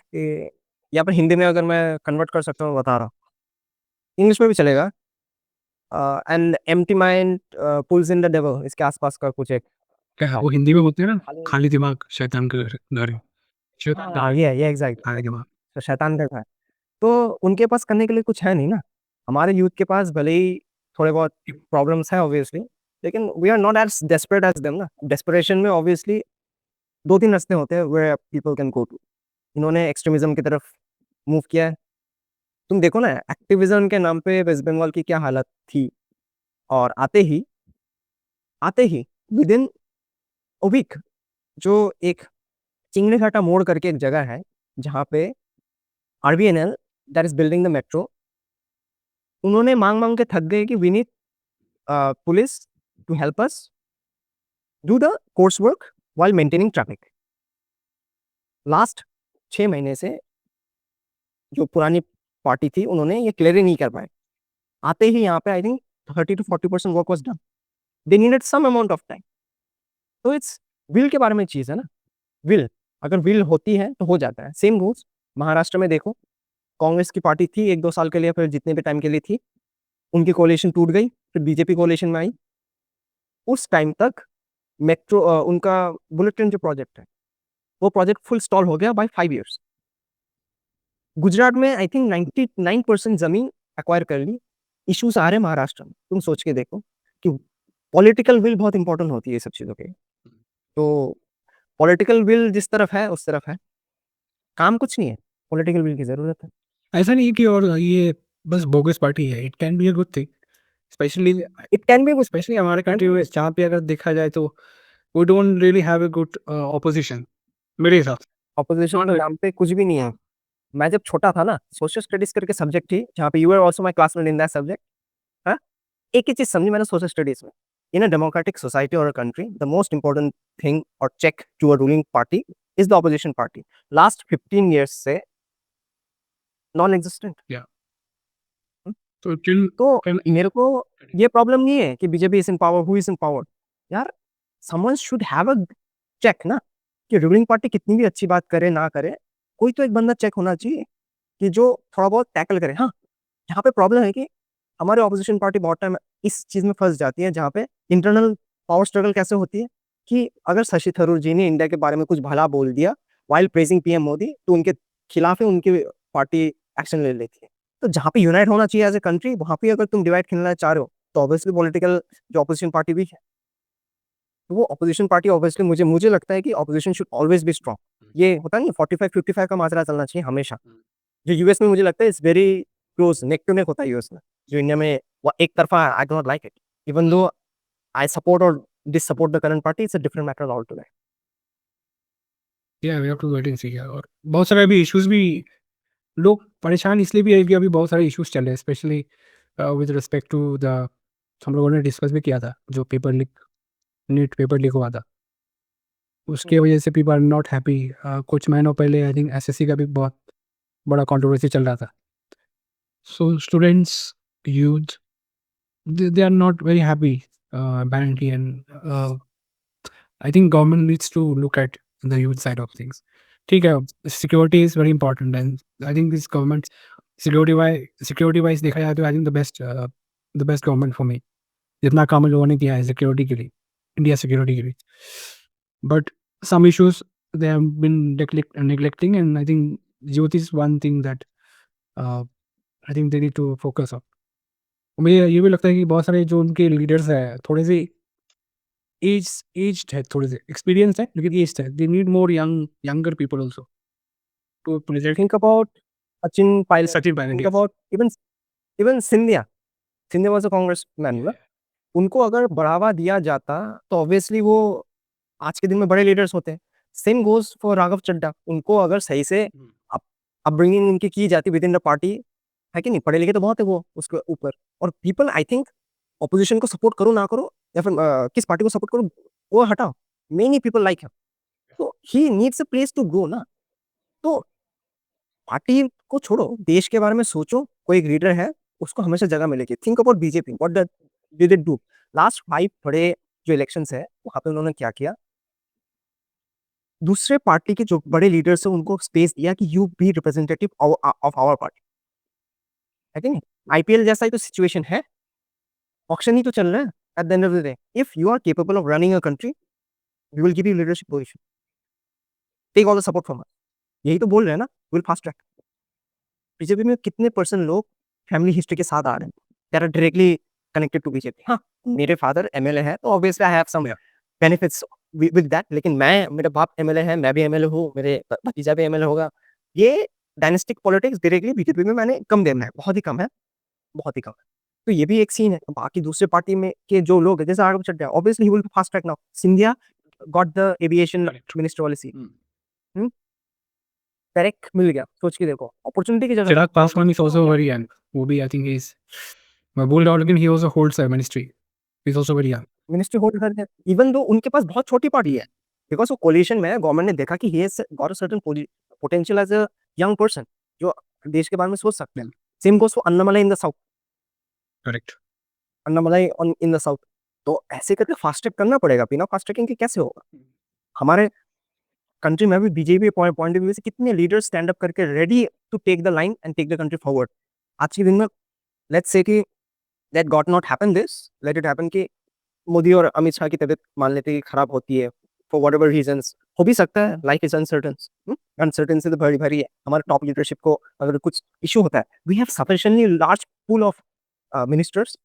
[SPEAKER 1] या फिर हिंदी में अगर मैं कन्वर्ट कर सकता हूँ बता रहा हूँ, इंग्लिश में भी चलेगा. And empty mind pulls in the devil, इसके आसपास का कुछ एक.
[SPEAKER 2] क्या वो हिंदी में बोलते हैं ना, खाली दिमाग शैतान का घर है.
[SPEAKER 1] ये एग्जैक्ट
[SPEAKER 2] खाली दिमाग.
[SPEAKER 1] तो शैतान का है. तो उनके पास करने के लिए कुछ है नहीं ना. हमारे यूथ के पास भले ही थोड़े बहुत प्रॉब्लम्स है ऑब्वियसली, लेकिन we are not as desperate as them ना. डेस्परेशन में ऑब्वियसली 2-3 रास्ते होते हैं where people can go to. इन्होंने एक्सट्रीमिज्म की तरफ मूव किया है. तुम देखो ना, एक्टिविज्म के नाम पे वेस्ट बंगाल की क्या हालत थी, और आते ही विद इन अ वीक जो एक चिंगड़ी घाटा मोड़ करके एक जगह है जहाँ पे RBNL that is building the metro, उन्होंने मांग मांग के थक गए कि we need police to help us do the course work while maintaining traffic. Last 6 महीने से जो पुरानी पार्टी थी उन्होंने ये क्लियर नहीं कर पाए। आते ही यहाँ पे I think 30 to 40% work was done. They needed some amount of time. तो इट्स विल के बारे में चीज़ है ना, विल अगर विल होती है तो हो जाता है। सेम गोज महाराष्ट्र में देखो, कांग्रेस की पार्टी थी 1-2 साल के लिए, फिर जितने भी टाइम के लिए थी, उनकी कोalition टूट गई, फिर बीजेपी कोalition में आई। उस टाइम तक मेट्रो उनका बुलेट ट्रेन जो प्रोजेक्ट है, वो प्रोजेक्ट फुल स्टॉल हो गया बाय 5 इयर्स। गुजरात में आई थिंक 99% ज़मीन एक्वायर कर ली। इश्यूज़ आ रहे हैं महाराष्ट्र में। तुम सोच के देखो कि पॉलिटिकल विल बहुत इंपॉर्टेंट होती है ये सब चीज़ों के। तो पॉलिटिकल विल जिस तरफ है, उस तरफ है। काम कुछ नहीं है, पॉलिटिकल विल की ज़रूरत है।
[SPEAKER 2] ऐसा नहीं है कि और ये बस बोगस पार्टी है, it can be a good thing, specially
[SPEAKER 1] it can be good.
[SPEAKER 2] Specially हमारे कंट्री में जहाँ पे अगर देखा जाए तो we don't really have a good opposition मेरे हिसाब से।
[SPEAKER 1] ऑपोजिशन के नाम पे कुछ भी नहीं है। मैं जब छोटा था ना, सोशल स्टडीज़ करके सब्जेक्ट थी, जहाँ पे you were also my classmate in that subject. हाँ? एक ही चीज़ समझी मैंने सोशल स्टडीज़ में। इन अ डेमोक्रेटिक सोसाइटी और a country, the most important thing और check to a ruling party is the opposition party. Last 15 years से नॉन एक्जिस्टेंट।
[SPEAKER 2] या तो टिल
[SPEAKER 1] तो मेरे को ये प्रॉब्लम नहीं है कि BJP is in power, who is in power. यार someone should have a check ना, कि रूलिंग पार्टी कितनी भी अच्छी बात करे ना करे, कोई तो एक बंदा चेक होना चाहिए कि जो थोड़ा बहुत टैकल करे। हाँ, यहाँ पे प्रॉब्लम है कि हमारे ऑपोजिशन पार्टी बहुत टाइम इस चीज़ में फँस जाती है, जहाँ पे इंटरनल पावर स्ट्रगल कैसे होती है कि अगर शशि थरूर जी ने इंडिया के बारे में कुछ भला बोल दिया व्हाइल प्रेज़िंग पीएम मोदी, तो उनके खिलाफ ही उनकी पार्टी एक्शन ले लेती है। तो जहाँ पे यूनाइट होना चाहिए एज़ अ कंट्री, वहाँ पे अगर तुम डिवाइड खेलना चाह रहे हो, तो ऑब्वियसली पॉलिटिकल जो ऑपोजिशन पार्टी भी है, तो वो ऑपोजिशन पार्टी ऑब्वियसली मुझे लगता है कि opposition should always B strong. ये होता नहीं है 45-55 का माजरा चलना चाहिए हमेशा। जो यूएस में मुझे लगता है it's very close, neck to neck होता है यूएस में। जो इंडिया में वो एक तरफा, I do not like it. Even though I support or dissupport the current party, it's a different matter altogether.
[SPEAKER 2] या we have to wait and see यार। और बहुत सारे अभी इश्यूज भी लोग परेशान इसलिए भी है कि अभी बहुत सारे इश्यूज चल रहे हैं, specially with respect to the, हम लोगों ने डिस्कस भी किया था जो paper leak, NEET paper leak हुआ था, उसके वजह से पीपल आर नॉट हैप्पी। कुछ महीनों पहले आई थिंक एसएससी का भी बहुत बड़ा कंट्रोवर्सी चल रहा था। So students, youth, they are not very happy apparently, and I think government needs to look at the youth side of things. ठीक है, security is very important and I think this government security wise देखा जाए तो I think the best government for me, जितना काम लोगों ने किया है सिक्योरिटी के लिए, इंडिया सिक्योरिटी के लिए, but some issues they have been neglecting, and I think youth is one thing that uh, I think they need to focus on. मुझे ये भी लगता है कि बहुत सारे जो उनके लीडर्स हैं थोड़े से एज्ड है, थोड़े से एक्सपीरियंस्ड है, लेकिन एज्ड है। They need more younger people also to present.
[SPEAKER 1] Think about Sachin Pilot,
[SPEAKER 2] Sachin Pilot,
[SPEAKER 1] think
[SPEAKER 2] yes.
[SPEAKER 1] About even even Scindia. Scindia was a Congressman ना। उनको अगर बढ़ावा दिया जाता, तो ऑब्वियसली वो आज के दिन में बड़े लीडर्स होते हैं। Same goes for Raghav Chadha. उनको अगर सही से अप अपब्रिंगिंग उनकी की जाती विदिन द पार्टी, है कि नहीं? पढ़े लिखे तो बहुत है वो उसके ऊपर। और पीपल आई थिंक ऑपोजिशन को सपोर्ट करो ना करो, या फिर किस पार्टी को सपोर्ट करो, वो हटाओ, मेनी पीपल लाइक हिम। तो he needs a place to go ना। तो पार्टी को छोड़ो, देश के बारे में सोचो। कोई एक लीडर है, उसको हमेशा जगह मिलेगी। Think about BJP, what did it do? Last 5 बड़े जो इलेक्शंस है, वहाँ पे उन्होंने क्या किया? दूसरे पार्टी के जो बड़े लीडर्स हैं, उनको स्पेस दिया कि you be representative of our party, है कि नहीं? आईपीएल जैसा ही तो सिचुएशन है, ऑक्शन ही तो चल रहा है। At the end of the day, if you are capable of running a country, we will give you leadership position, take all the support from us. यही तो बोल रहे हैं ना, विल फास्ट ट्रैक। बीजेपी में कितने परसेंट लोग family history के साथ आ रहे हैं, they are directly connected to BJP. हाँ, मेरे फादर एमएलए है, तो obviously I have some benefits with that. लेकिन मेरा बाप एमएलए है, मैं भी एमएलए हूँ, मेरे भतीजा भी एमएलए होगा। ये डायनेस्टिक पॉलिटिक्स डायरेक्टली बीजेपी में मैंने कम देखना है, बहुत ही कम है, बहुत ही कम है। तो ये भी एक सीन है। बाकी दूसरे पार्टी में के जो लोग हैं, जैसे Raghav Chadha, obviously he will fast track now. Scindia got the aviation minister वाली सीट। डायरेक्ट मिल गया। सोच के देखो, अपॉर्चुनिटी की जगह
[SPEAKER 2] Chirag Paswan is also very young, वो भी आई थिंक इज, मैं बोल रहा हूँ लेकिन ही also holds a ministry, he is also very young.
[SPEAKER 1] Ministry hold कर दिया, इवन दो उनके पास बहुत छोटी पार्टी है, बिकॉज़ वो कोलिशन में है। गवर्नमेंट ने देखा कि he has got a certain potential as a young person, जो देश के बारे में सोच सकते हैं। Same goes for Annamalai in the south,
[SPEAKER 2] correct.
[SPEAKER 1] Annamalai in the south. तो ऐसे करके फास्ट ट्रैक करना पड़ेगा, बिना फास्ट ट्रैकिंग के कैसे होगा? हमारे कंट्री में भी बीजेपी पॉइंट ऑफ व्यू से कितने लीडर स्टैंड अप करके ready to take the line and take the country forward. आज के दिन में लेट्स से कि that got not happen this, let it happen कि मोदी और अमित शाह की तबीयत मान लेते कि खराब होती है फॉर वट एवर रीजंस, हो भी सकता है, लाइफ इज अनसर्टन, अनसर्टेनिटी तो भरी भरी है। हमारे टॉप लीडरशिप को अगर कुछ इशू होता है, we have sufficiently large pool of ministers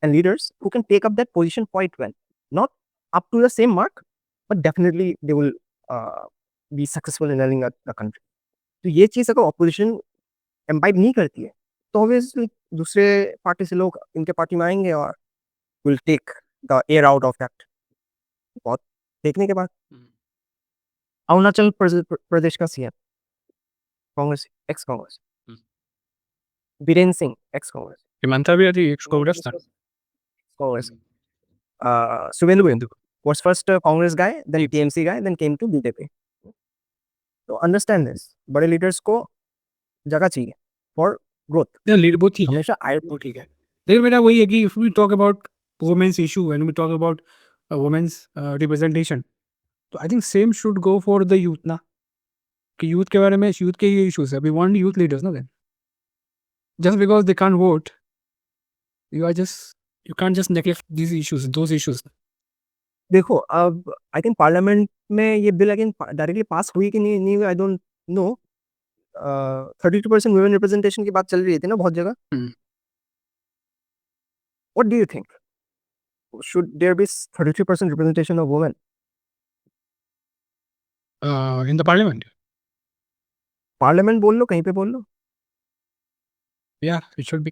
[SPEAKER 1] and leaders who can take up that position quite well. Not up to the same mark, but definitely they will be successful in running the country. तो ये चीज़ अगर opposition imbibe नहीं करती है, तो obviously दूसरे party से लोग इनके पार्टी में आएंगे और will take the air out of that. बहुत देखने के बाद अरुणाचल प्रदेश का CM Congress, ex Congress, Biren Singh ex Congress,
[SPEAKER 2] Himanta भी थी एक्स कांग्रेस था।
[SPEAKER 1] Congress. Subhendu was first a Congress guy, then TMC guy, then came to BJP. So understand this. बड़े leaders को जगह चाहिए for growth.
[SPEAKER 2] लीड बहुत ठीक है,
[SPEAKER 1] हमेशा
[SPEAKER 2] वो ठीक है। लेकिन मेरा वही है कि if we talk about women's issue and we talk about women's representation, तो I think same should go for the youth ना, कि youth के बारे में youth के ये issues है। We want youth leaders ना then. Just because they can't vote, you can't just neglect these issues, those issues.
[SPEAKER 1] देखो अब आई थिंक पार्लियामेंट में ये बिल अगेन डायरेक्टली पास हुई कि नहीं हुई I don't know. 32% women representation की बात चल रही थी ना बहुत जगह। What do you think, should there be 33% representation of women
[SPEAKER 2] In the parliament?
[SPEAKER 1] Parliament बोल लो, कहीं पे बोल लो।
[SPEAKER 2] Yeah, it should be.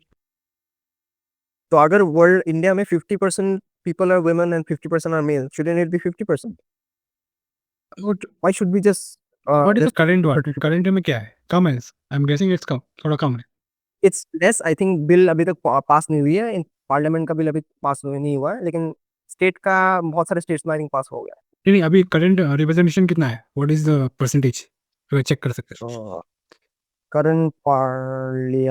[SPEAKER 1] तो अगर वर्ल्ड इंडिया में 50% people are women and 50% are male, shouldn't it be 50%? Why should we just
[SPEAKER 2] What is the current one? Current में क्या है? कम है। I'm guessing it's कम, थोड़ा कम है।
[SPEAKER 1] it's less, I think bill अभी तक पास नहीं हुई है, पार्लियामेंट का बिल अभी पास नहीं हुआ है, लेकिन स्टेट का बहुत सारे स्टेट्स में आई थिंक पास हो गया।
[SPEAKER 2] नहीं, अभी करंट रिप्रेजेंटेशन कितना है? What is the percentage? तो चेक कर सकते हैं।
[SPEAKER 1] Current parliamentary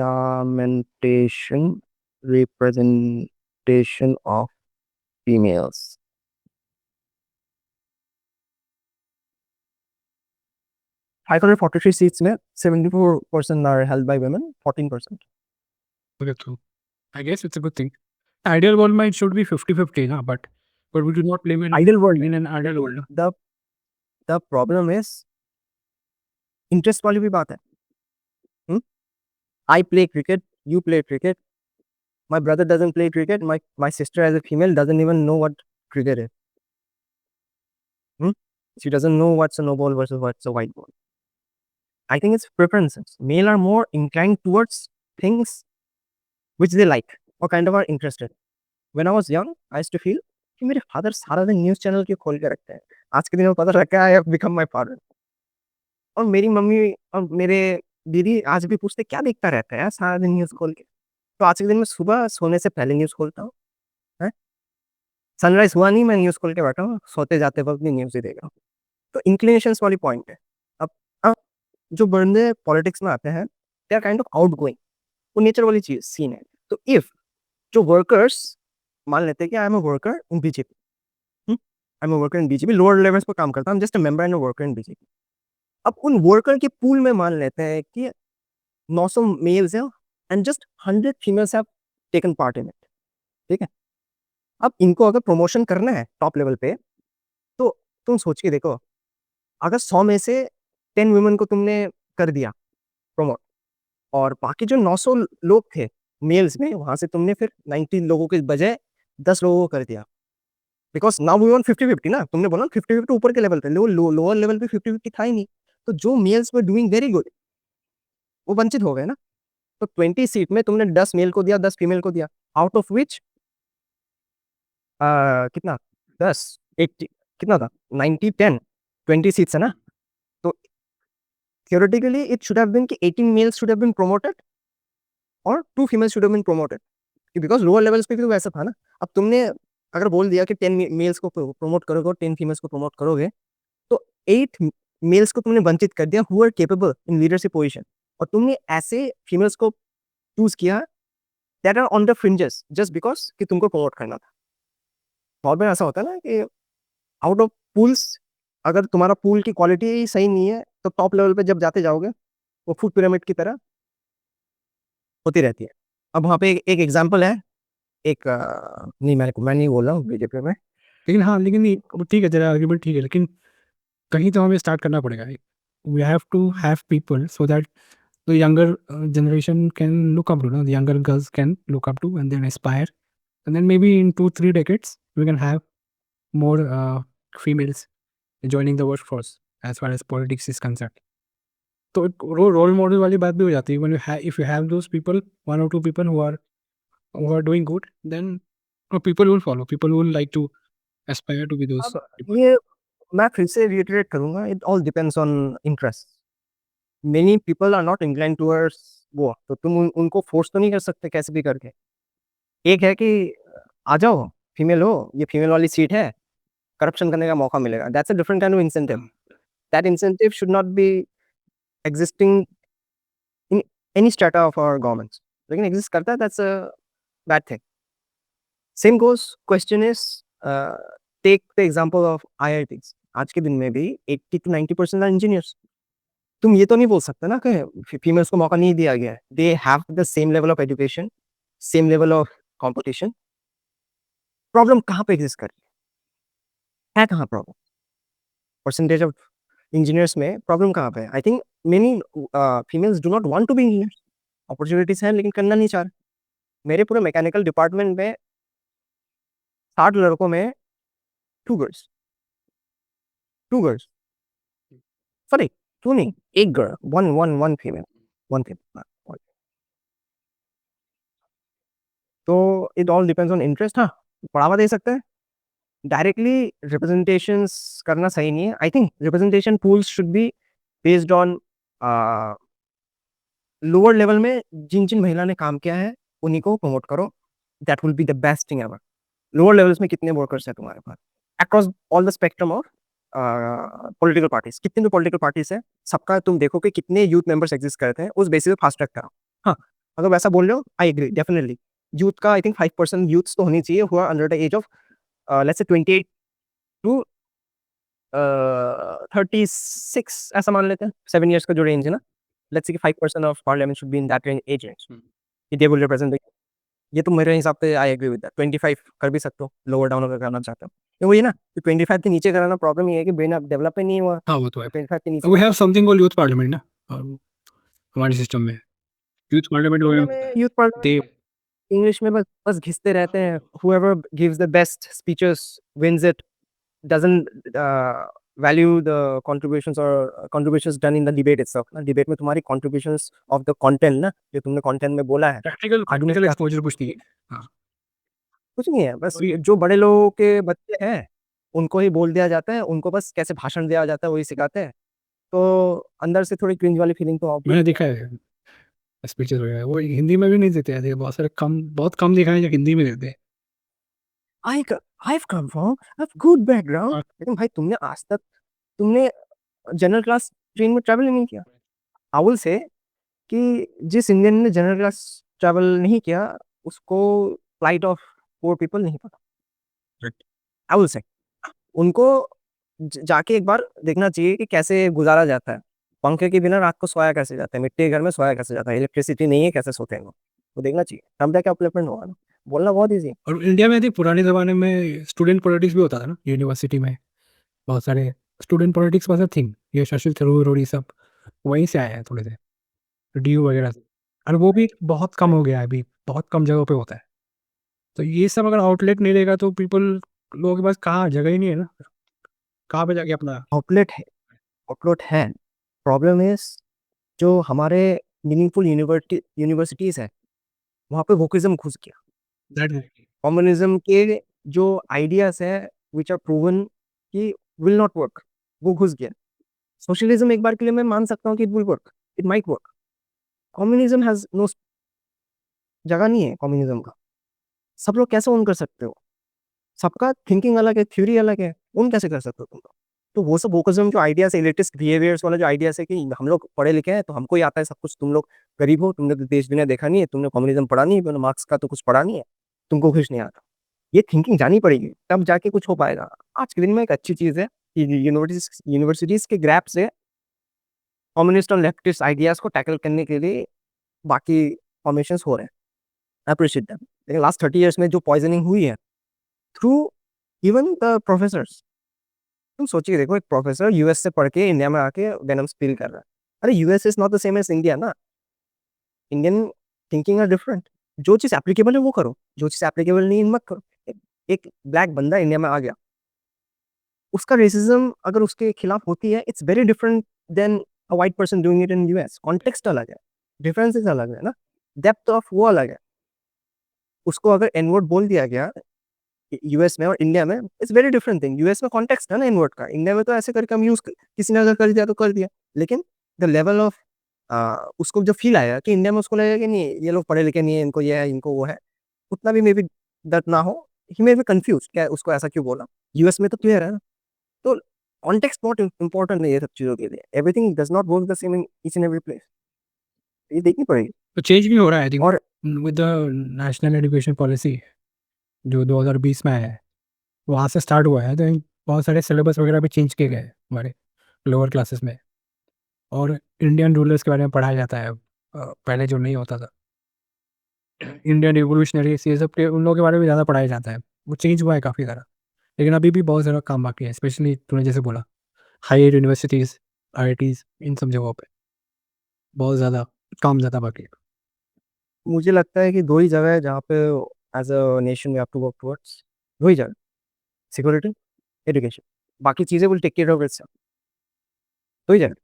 [SPEAKER 1] representation of females 543 seats में 74% are held by women, 14%.
[SPEAKER 2] Okay, so I guess it's a good thing. Ideal world में it should be 50-50 ना, but we do not live in
[SPEAKER 1] Ideal world
[SPEAKER 2] in an ideal world ना।
[SPEAKER 1] the problem is interest वाली भी बात है। I play cricket, you play cricket, my brother doesn't play cricket, my sister as a female doesn't even know what cricket is. She doesn't know what's a no ball versus what's a white ball. I think it's preferences. Male are more inclined towards things which they like or kind of are interested. When I was young, I used to feel कि मेरे father सारा दिन news channel के खोल के रखते हैं। आज के दिन में पता लगा I have become my father. और मेरी मम्मी और मेरे दीदी आज भी पूछते क्या देखता रहता है यार सारा दिन न्यूज़ खोल के। तो आज के दिन में सुबह सोने से पहले न्यूज़ खोलता हूँ, हैं? सनराइज़ हुआ नहीं मैं न्यूज़ खोल के बैठा हूँ, सोते जाते वक़्त भी न्यूज़ ही देख रहा हूँ। तो इंक्लिनेशंस वाली पॉइंट है। अब जो बंदे पॉलिटिक्स में आते हैं, they are kind of outgoing, वो नेचर वाली चीज़ सीन है। तो इफ जो वर्कर्स मान लेते हैं कि I am a worker in BJP, I am a worker in BJP, lower levels पर काम करता हूँ, I am just a member and a worker in BJP. अब उन वर्कर के पूल में मान लेते हैं कि 900 मेल्स हैं and just 100 females have taken part in it, ठीक है। अब इनको अगर प्रमोशन करना है टॉप लेवल पे, तो तुम सोच के देखो, अगर 100 में से 10 वुमेन को तुमने कर दिया प्रमोट, और बाकी जो 900 लोग थे मेल्स में, वहां से तुमने फिर 90 लोगों के बजाय 10 लोगों को कर दिया, बिकॉज नाउ वी वांट 50-50 ना। तुमने बोला 50-50 ऊपर के लेवल पे, लोअर लेवल पे 50-50 था ही नहीं। तो जो males were doing very good वो वंचित हो गए ना। तो 20 सीट में तुमने 10 मेल को दिया, 10 फीमेल को दिया, आउट ऑफ विच कितना 10 80 कितना था 90-10 20 सीट्स है ना। तो theoretically it should have been कि 18 males should have been promoted और 2 females should have been promoted, because lower levels पे भी तो वैसा था ना। अब तुमने अगर बोल दिया कि 10 मेल्स को प्रमोट करोगे और 10 फीमेल्स को प्रमोट करोगे, तो 8 मेल्स को तुमने वंचित कर दिया who are capable in leadership position. और तुमने ऐसे फीमेल्स को चूज किया that are on the fringes just because कि तुमको प्रमोट करना था। बहुत बार ऐसा होता है ना कि आउट ऑफ पूल्स, अगर तुम्हारा पूल की क्वालिटी ही सही नहीं है तो टॉप लेवल पे जब जाते जाओगे वो फूड पिरामिड की तरह होती रहती है। अब वहाँ पे एक एग्जांपल है, एक नहीं मैं नहीं बोल रहा हूँ बीजेपी में।
[SPEAKER 2] लेकिन हाँ, लेकिन नहीं, वो ठीक है, तेरा आर्ग्यूमेंट ठीक है, लेकिन कहीं तो हमें स्टार्ट करना पड़ेगा। We have to have people so that the younger generation can look up to, no, the younger girls can look up to and then aspire, and then maybe in 2-3 decades we can have more females joining the workforce as far as politics is concerned. तो एक role model वाली बात भी हो जाती है। when you have, if you have those people, 1 or 2 people who are doing good, then people will follow, people will like to aspire to be those
[SPEAKER 1] अब
[SPEAKER 2] people.
[SPEAKER 1] ये मैं फिर से रिइटरेट करूंगा, it all depends on interest. Many people are not incline towards वो, तो तुम उनको फोर्स तो नहीं कर सकते कैसे भी करके। एक है कि आ जाओ, फीमेल हो, ये फीमेल वाली सीट है, करप्शन करने का मौका मिलेगा, that's a different kind of incentive. That incentive should not be existing in any strata of our governments, लेकिन एग्जिस्ट करता है, that's a bad thing. Same goes, question is take the example of IITs. आज के दिन में भी 80 to 90% are engineers. तुम ये तो नहीं बोल सकते ना कि फीमेल्स को मौका नहीं दिया गया है। They have the same level of education, same level of competition. Problem कहाँ पे एग्जिस्ट कर रही है कहाँ प्रॉब्लम? परसेंटेज ऑफ इंजीनियर्स में प्रॉब्लम कहाँ पे है? I think many females do not want to be engineers. Opportunities हैं लेकिन करना नहीं चाह रहे। मेरे पूरे मैकेनिकल डिपार्टमेंट में 60 लड़कों में 2 गर्ल्स, 2 गर्ल्स, सॉरी 2 नहीं, 1 गर्ल, 1 फीमेल, 1 फीमेल। तो it all depends on interest. हाँ, बढ़ावा दे सकते हैं। डायरेक्टली रिप्रेजेंटेशंस करना सही नहीं है। I think representation pools should be based on lower level में जिन जिन महिला ने काम किया है उन्हीं को प्रमोट करो, that will be the best thing ever. Lower levels में कितने वर्कर्स हैं तुम्हारे पास across all the spectrum of political parties, कितने भी पॉलिटिकल पार्टीज है, सबका तुम देखो कि कितने यूथ मेंबर्स एग्जिस्ट करते हैं, उस बेसिस पे फास्ट ट्रैक करो। हाँ, अगर वैसा बोल रहे हो, आई एग्री डेफिनेटली। यूथ का आई थिंक 5% यूथ तो होनी चाहिए हुआ under the age of let's say 28 to 36, ऐसा मान लेते हैं, 7 years का जो रेंज है ना, लेट्स से कि 5% of parliament should be in that age range, कि दे विल रिप्रेजेंट। ये तो मेरे हिसाब से आई एग्री विद दैट। 25 कर भी सकते हो, लोअर डाउन अगर करना चाहते हो। तो वही ना कि 25 के नीचे कराना प्रॉब्लम ये है कि ब्रेन अब डेवलप ही नहीं हुआ।
[SPEAKER 2] हाँ, वो तो है।
[SPEAKER 1] 25 के नीचे
[SPEAKER 2] we have something called youth parliament ना, हमारे सिस्टम में youth parliament
[SPEAKER 1] youth
[SPEAKER 2] the
[SPEAKER 1] parliament English में बस बस घिसते रहते हैं। whoever gives the best speeches wins it, doesn't value the contributions or contributions done in the debate itself ना। Debate में तुम्हारी contributions of the content ना, जो तुमने content में बोला है,
[SPEAKER 2] प्रैक्टिकल
[SPEAKER 1] argument
[SPEAKER 2] प्रैक्टिकल
[SPEAKER 1] क्या,
[SPEAKER 2] एक्सपोजर कुछ नहीं है। हाँ,
[SPEAKER 1] कुछ नहीं है। बस
[SPEAKER 2] वही है।
[SPEAKER 1] जो बड़े लोगों के बच्चे हैं उनको ही बोल दिया जाता है, उनको बस कैसे भाषण दिया जाता है वही सिखाते हैं। तो अंदर से थोड़ी क्रिंज वाली फीलिंग तो
[SPEAKER 2] मैंने
[SPEAKER 1] ऑब्वियस।
[SPEAKER 2] देखा है स्पीचेस वगैरह, वो हिंदी में भी नहीं देते हैं, बहुत सारे कम, बहुत कम देखा है जो हिंदी में देते हैं।
[SPEAKER 1] I I come from a good background,
[SPEAKER 2] हाँ,
[SPEAKER 1] लेकिन भाई तुमने आज तक तुमने जनरल क्लास ट्रेन में ट्रैवल नहीं किया। आई विल से कि जिस इंडियन ने जनरल क्लास ट्रैवल नहीं किया उसको फ्लाइट ऑफ 4 पीपल नहीं पता।
[SPEAKER 2] right.
[SPEAKER 1] आई विल से उनको जाके एक बार देखना चाहिए कि कैसे गुजारा जाता है। पंखे के बिना रात को सोया कैसे जाता है, मिट्टी के घर में सोया कैसे जाता है, इलेक्ट्रिसिटी नहीं है कैसे सोते हैं लोग, तो देखना चाहिए, तब जाके अपलिफ्टमेंट होगा ना। बोलना बहुत ईजी है।
[SPEAKER 2] और इंडिया में थी पुराने ज़माने में स्टूडेंट पॉलिटिक्स भी होता था ना यूनिवर्सिटी में, बहुत सारे student politics was a thing. ये शशि थरूर और ये सब वहीं से आए हैं थोड़े से, डीयू वगैरह से, और वो भी बहुत कम हो गया है अभी, बहुत कम जगहों पे होता है। तो ये सब अगर आउटलेट नहीं देगा तो पीपल, लोगों के पास कहाँ जगह ही नहीं है ना, कहाँ पे जाके अपना।
[SPEAKER 1] आउटलेट है, आउटलेट है। प्रॉब्लम इज जो हमारे मीनिंगफुल यूनिवर्सिटीज है वहाँ पे वोकिज्म घुस गया।
[SPEAKER 2] दैट है।
[SPEAKER 1] कम्युनिज्म के जो आइडियाज है विच आर प्रूवन कि विल नॉट वर्क, वो घुस गया। सोशलिज्म एक बार के लिए मैं मान सकता हूँ कि it will work, it might work. Communism has no जगह नहीं है कम्युनिज्म का। सब लोग कैसे ओन कर सकते हो? सबका थिंकिंग अलग है, थ्योरी अलग है, ओन कैसे कर सकते हो तुम लोग? तो वो सब वोकज़म जो आइडियाज़ है, एलिटिस्ट बिहेवियर्स वाला जो आइडियाज़ है कि हम लोग पढ़े लिखे हैं, तो हमको ही आता है सब कुछ, तुम लोग गरीब हो, तुमने तो देश दुनिया देखा नहीं है, तुमने कम्युनिज़्म पढ़ा नहीं है, तुमने मार्क्स का तो कुछ पढ़ा नहीं है, तुमको कुछ नहीं आता। ये थिंकिंग जानी पड़ेगी, तब जाके कुछ हो पाएगा। आज के दिन में एक अच्छी चीज़ है कि यूनिवर्सिटीज़ के गैप से कम्युनिस्ट और लेफ्टिस्ट आइडियाज़ को टैकल करने के लिए बाकी फॉर्मेशंस हो रहे हैं। आई एप्रिशिएट दैम। लेकिन लास्ट 30 इयर्स में जो पॉइज़निंग हुई है थ्रू इवन द प्रोफेसर्स, तुम सोच के देखो, एक प्रोफेसर यूएस से पढ़ के इंडिया में आके वेनम स्पिल कर रहा है। अरे US is not the same as India ना, इंडियन थिंकिंग आर डिफरेंट। जो चीज़ एप्लीकेबल है वो करो, जो चीज़ एप्लीकेबल नहीं है मत करो। एक ब्लैक बंदा इंडिया में आ गया, उसका रेसिज़्म अगर उसके खिलाफ होती है, it's very different than a white person doing it in US. Context अलग है, डिफरेंसेस अलग है ना, डेप्थ ऑफ वो अलग है। उसको अगर एन वर्ड बोल दिया गया यूएस में और इंडिया में, it's very different thing. US में कॉन्टेक्स्ट है ना एन वर्ड का, इंडिया में तो ऐसे करके हम यूज़ किसी ने अगर कर दिया तो कर दिया। लेकिन द लेवल ऑफ उसको जो फ़ील आया कि इंडिया में उसको लगेगा कि नहीं ये लोग पढ़े लिखे नहीं है, इनको ये है, इनको वो है, उतना भी मे बी दर्द ना हो, ही मे बी कन्फ्यूज़्ड क्या उसको ऐसा क्यों बोला? यूएस में तो क्लियर है ना। तो कॉन्टेक्स्ट बहुत इम्पोर्टेंट है ये सब चीज़ों के लिए। Everything does not work the same in each and every place. ये देखनी पड़ेगी।
[SPEAKER 2] तो चेंज भी हो रहा है आई थिंक
[SPEAKER 1] और
[SPEAKER 2] with the national education policy जो 2020 में आया है, वहाँ से स्टार्ट हुआ है। तो बहुत सारे सिलेबस वगैरह भी चेंज किए गए हैं हमारे लोअर क्लासेस में, और इंडियन रूलर्स के बारे में पढ़ाया जाता है पहले जो नहीं होता था। इंडियन रिवोल्यूशनरीज़ ये सब के उन लोगों के बारे में ज़्यादा पढ़ाया जाता है। वो चेंज हुआ है काफ़ी सारा, लेकिन अभी भी बहुत ज़्यादा काम बाकी है। स्पेशली तूने जैसे बोला हायर यूनिवर्सिटीज़, आईआईटीज़, इन सब जगहों पे बहुत ज़्यादा काम ज़्यादा बाकी है।
[SPEAKER 1] मुझे लगता है कि 2 ही जगह है जहाँ पे as a nation we have to work towards, 2 ही जगह, सिक्योरिटी, एजुकेशन। बाकी चीज़ें will take care of itself. 2 ही जगह,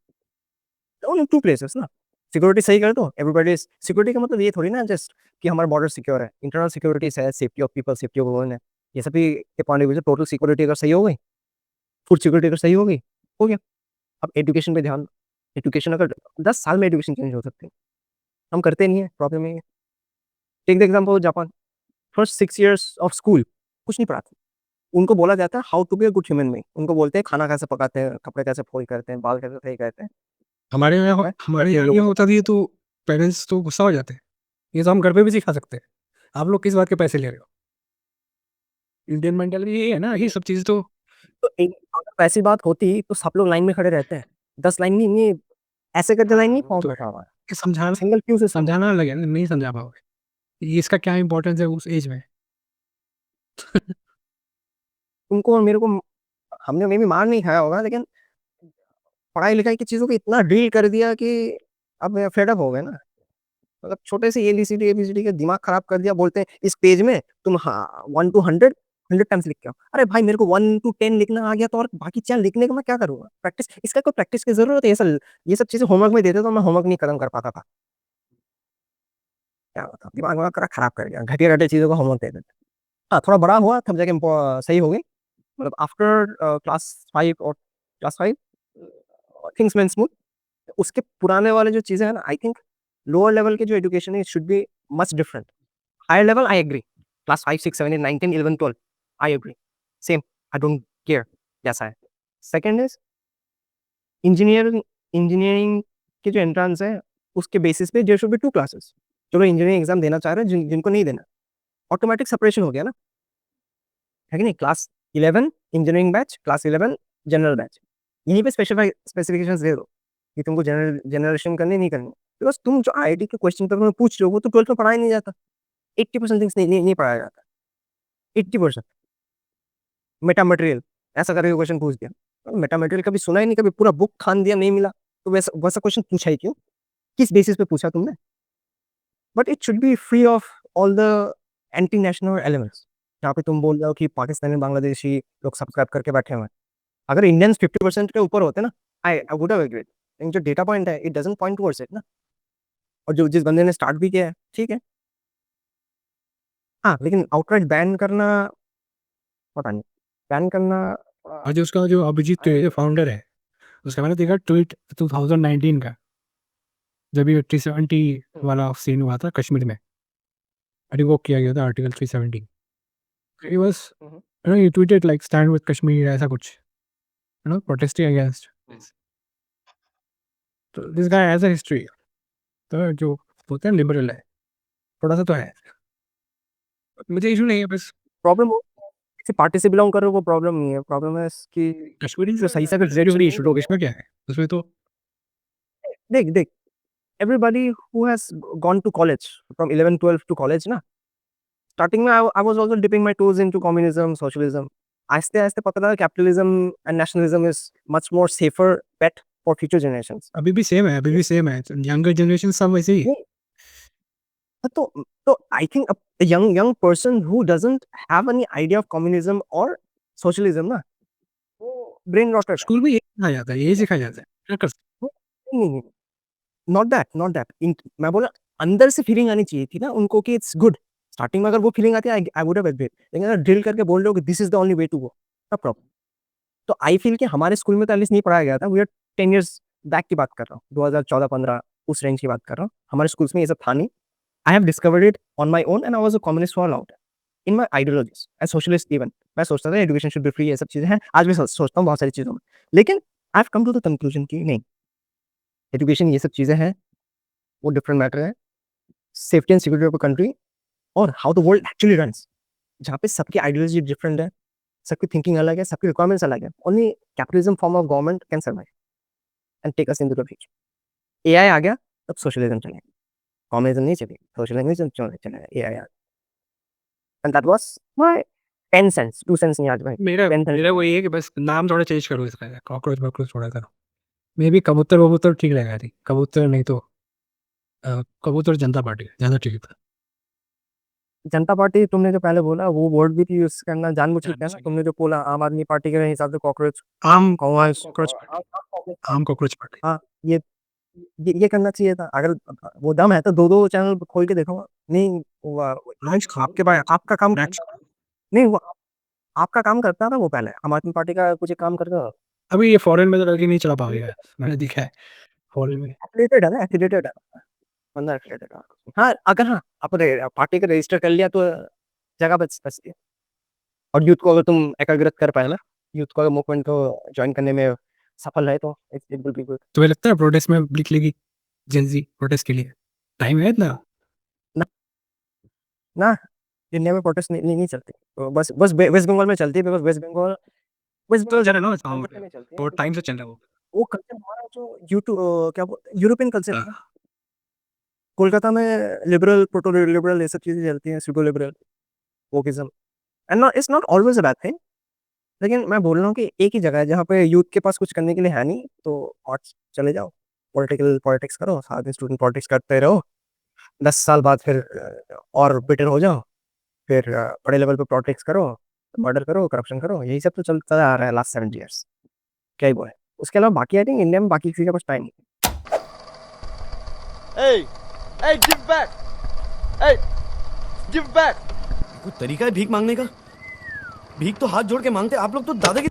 [SPEAKER 1] ओनली 2 प्लेसेस ना। सिक्योरिटी सही कर दो, एवरीबॉडी इज़ सिक्योरिटी का मतलब ये थोड़ी ना जस्ट कि हमारा बॉर्डर सिक्योर है। इंटरनल सिक्योरिटीज़ है, safety of people, safety of women है। ये सभी के पॉइंट ऑफ व्यू से टोटल सिक्योरिटी अगर सही हो गई, फूड सिक्योरिटी अगर सही हो गई, हो गया। अब एजुकेशन पे ध्यान, एजुकेशन अगर 10 साल में एजुकेशन चेंज हो सकती है। हम करते नहीं है, प्रॉब्लम यही है। Take the example of Japan, first 6 years of school कुछ नहीं पढ़ाते। उनको बोला जाता है how to be a good human being. उनको बोलते हैं खाना कैसे पकाते हैं, कपड़े कैसे फोल्ड करते हैं, बाल कैसे सही करते हैं। राइट?
[SPEAKER 2] हमारे यहाँ ये होता भी है तो पेरेंट्स तो गुस्सा हो जाते हैं। ये तो हम घर पे भी सिखा सकते हैं। आप लोग किस बात के पैसे ले रहे हो? इंडियन मेंटालिटी यही है ना, ये सब चीज़ तो
[SPEAKER 1] तो अगर ऐसी बात होती तो सब लोग लाइन में खड़े रहते हैं। 10 लाइन नहीं, ये ऐसे करके लाइन नहीं फॉर्म
[SPEAKER 2] तो
[SPEAKER 1] बैठा हुआ है।
[SPEAKER 2] कि समझाना
[SPEAKER 1] सिंगल क्यू सिस्टम है।
[SPEAKER 2] समझाना लगे नहीं समझा पाओगे। ये इसका क्या इम्पोर्टेंस है उस एज में?
[SPEAKER 1] तुमको और मेरे को हमने मे बी मार नहीं खाया होगा, लेकिन पढ़ाई-लिखाई की चीज़ों को इतना ड्रिल कर दिया कि अब फेड अप हो गए ना। मतलब छोटे से एबीसीडी एबीसीडी का दिमाग खराब कर दिया। बोलते हैं इस पेज में तुम 1 टू 100 100 टाइम्स लिख के आओ। अरे भाई मेरे को 1 टू 10 लिखना आ गया तो और बाकी चीज़ें लिखने का मैं क्या करूँगा? प्रैक्टिस, इसका कोई प्रैक्टिस की ज़रूरत है? ये सब चीज़ें होमवर्क में देते तो मैं होमवर्क नहीं खत्म कर पाता था। क्या बताऊँ, दिमाग-विमाग पूरा खराब कर दिया। घटिया-घटिया चीज़ों का होमवर्क दे देते। हाँ, थोड़ा बड़ा हुआ तब जाके सही हो गई। मतलब आफ्टर क्लास 5 और क्लास 5 थिंग्स वेंट स्मूथ। उसके पुराने वाले जो चीज़ें हैं ना, आई थिंक लोअर लेवल की जो एजुकेशन है it should be much different. Higher level I agree, class 5, 6, 7, 8, 9, 10, 11, 12 I agree, same, I don't care जैसा है। सेकंड इज़ इंजीनियरिंग इंजीनियरिंग के जो एंट्रेंस है, उसके बेसिस पे देयर शुड बी 2 क्लासेस। जो लोग इंजीनियरिंग एग्ज़ाम देना चाह रहे हैं, जिनको नहीं देना, ऑटोमैटिक सेपरेशन हो गया ना, है कि नहीं? Class 11 engineering batch, class 11 general batch. यहीं पे स्पेसिफिकेशंस दे दो कि तुमको जनरलाइज़ेशन करनी है, नहीं करनी। बिकॉज़ तुम जो आईआईटी के क्वेश्चन पेपर में पूछ रहे हो, वो तो 12th में पढ़ाया नहीं जाता। 80% थिंग्स नहीं पढ़ाया जाता। 80% मेटा मटेरियल ऐसा करके क्वेश्चन पूछ दिया। मेटा मटेरियल कभी सुना ही नहीं, कभी पूरा बुक खान दिया, नहीं मिला। तो वैसा वैसा क्वेश्चन पूछा ही क्यों? किस बेसिस पे पूछा तुमने? But it should B free of all the anti national elements. जहाँ पे तुम बोल रहे हो कि पाकिस्तानी, बांग्लादेशी लोग सब्सक्राइब करके बैठे हुए हैं। अगर इंडियंस 50% के ऊपर होते ना, आई वुड हैव एग्रीड। लेकिन जो डेटा पॉइंट है, it doesn't point towards it ना। और जो जिस बंदे ने स्टार्ट भी किया है, ठीक है। हाँ, लेकिन आउटराइट बैन करना पता नहीं। बैन करना
[SPEAKER 2] और जो उसका जो अभिजीत जो फाउंडर है, उसका मैंने देखा ट्वीट 2019 का, जब ये 370 वाला सीन हुआ था कश्मीर में, रिवोक किया गया था article 370। He was
[SPEAKER 1] hmm, hmm.
[SPEAKER 2] He tweeted like stand with Kashmir ऐसा कुछ। protesting against. तो this guy has a history. तो जो बोलते हैं लिबरल है, थोड़ा सा तो है। मुझे इशू नहीं है, बस
[SPEAKER 1] प्रॉब्लम वो किसी पार्टी से बिलोंग कर रहे हो, वो प्रॉब्लम नहीं है। प्रॉब्लम है कि
[SPEAKER 2] कश्मीरी
[SPEAKER 1] जो सही से अगर
[SPEAKER 2] रेडियो इशू लोग, इसमें क्या है? उसमें तो
[SPEAKER 1] देख everybody who has gone to college from 11 12 to college ना, starting में I was also dipping my toes into communism, socialism. आहिस्ते आहिस्ते पता लगा capitalism and nationalism is much more safer bet for future generations.
[SPEAKER 2] अभी भी सेम है, अभी भी सेम है। यंगर जनरेशन सब वैसे ही है।
[SPEAKER 1] तो I think a young person who doesn't have any idea of communism or socialism ना, वो brain rotted है।
[SPEAKER 2] स्कूल में यही सिखाया जाता है, यही सिखाया जाता है। क्या कर सकते
[SPEAKER 1] नहीं, not that मैं बोला अंदर से फीलिंग आनी चाहिए थी ना उनको कि इट्स गुड। स्टार्टिंग में अगर वो फीलिंग आती है आई वुड हैव एग्रीड, लेकिन अगर ड्रिल करके बोल रहे हो कि this is the only way to go, no problem. तो आई फील कि हमारे स्कूल में तो एटलीस्ट नहीं पढ़ाया गया था। वी आर 10 इयर्स बैक की बात कर रहा हूँ, 2014-15 उस रेंज की बात कर रहा हूँ। हमारे स्कूल्स में ये सब था नहीं। I have discovered it on my own and I was a communist for long in my ideologies as socialist even. मैं सोचता था एजुकेशन शुड बी फ्री, ये सब चीज़ें हैं, आज भी सोचता हूँ बहुत सारी चीज़ों में। लेकिन I have come to the conclusion कि नहीं, एजुकेशन ये सब चीज़ें हैं, वो डिफरेंट मैटर है। Safety and security of a country और how the world actually runs, जहाँ पे सबकी आइडियोलॉजी डिफरेंट है, सबकी थिंकिंग अलग है, सबकी रिक्वायरमेंट्स अलग है। Only capitalism form of government can survive and take us into the future. AI आ गया तब सोशलिज्म चलेगा, कम्युनिज्म नहीं चलेगा, सोशलिज्म चलेगा, एआई आ। And that was my 10 cents, 2 cents नहीं आज भाई।
[SPEAKER 2] मेरा वो ये है कि बस नाम थोड़ा चेंज करो इसका, कॉकरोच वॉकरोच थोड़ा करो। मे बी कबूतर वबूतर ठीक रहेगा। थी कबूतर नहीं तो कबूतर जनता पार्टी ज़्यादा ठीक था।
[SPEAKER 1] जनता पार्टी तुमने जो पहले बोला वो वर्ड भी यूज करना जानबूझ के किया ना तुमने, जो बोला आम आदमी पार्टी के हिसाब से कॉकरोच,
[SPEAKER 2] आम कॉकरोच पार्टी, आम कॉकरोच पार्टी।
[SPEAKER 1] हाँ ये करना चाहिए था। अगर वो दम है तो 2-2 चैनल खोल के देखो। नहीं आपके पास आपका काम नहीं, वो आपका काम करता था वो पहले, आम आदमी पार्टी का कुछ काम करता था।
[SPEAKER 2] अभी ये फॉरेन में तो लड़की नहीं चला पाएगा, मैंने देखा है फॉरेन में।
[SPEAKER 1] एफिलिएटेड है ना, एफिलिएटेड है बंदा, एफिलिएटेड है। हाँ अगर हाँ आपने पार्टी का रजिस्टर कर लिया तो जगह बचती है। और यूथ को अगर तुम एकाग्रत कर पाए ना, यूथ को अगर मूवमेंट को ज्वाइन करने में सफल रहे तो इट विल बी गुड।
[SPEAKER 2] तुम्हें लगता है प्रोटेस्ट में निकलेगी जेंजी प्रोटेस्ट के लिए? टाइम है इतना?
[SPEAKER 1] ना इंडिया में प्रोटेस्ट नहीं चलती, तो बस वेस्ट बंगाल में चलती है, बिकॉज वेस्ट बंगाल
[SPEAKER 2] चल रहा है ना,
[SPEAKER 1] में चलती है।
[SPEAKER 2] बहुत टाइम से चल रहा है
[SPEAKER 1] वो कल्चर हमारा जो क्या यूरोपियन कल्चर है
[SPEAKER 2] वो।
[SPEAKER 1] ना। कोलकाता में लिबरल, प्रोटो लिबरल ये सब चीजें चलती हैं, pseudo liberal, wokism, and not it's not always a bad thing. लेकिन मैं बोल रहा हूँ कि एक ही जगह है जहाँ पे यूथ के पास कुछ करने के लिए है नहीं, तो आर्ट्स चले जाओ, पॉलिटिक्स करो, साथ में स्टूडेंट पॉलिटिक्स करते रहो, 10 साल बाद फिर और बिटर हो जाओ, फिर बड़े लेवल पे पॉलिटिक्स करो, मर्डर करो, करप्शन करो, यही सब तो चलता आ रहा है लास्ट 70 ईयर्स। क्या ही वो है। उसके अलावा बाकी आई थिंक इंडिया में बाकी किसी का कुछ टाइम नहीं।
[SPEAKER 3] Hey, give back! Hey, give back!
[SPEAKER 4] कोई तरीका है भीख मांगने का? भीख तो हाथ जोड़ के मांगते, आप लोग तो दादा की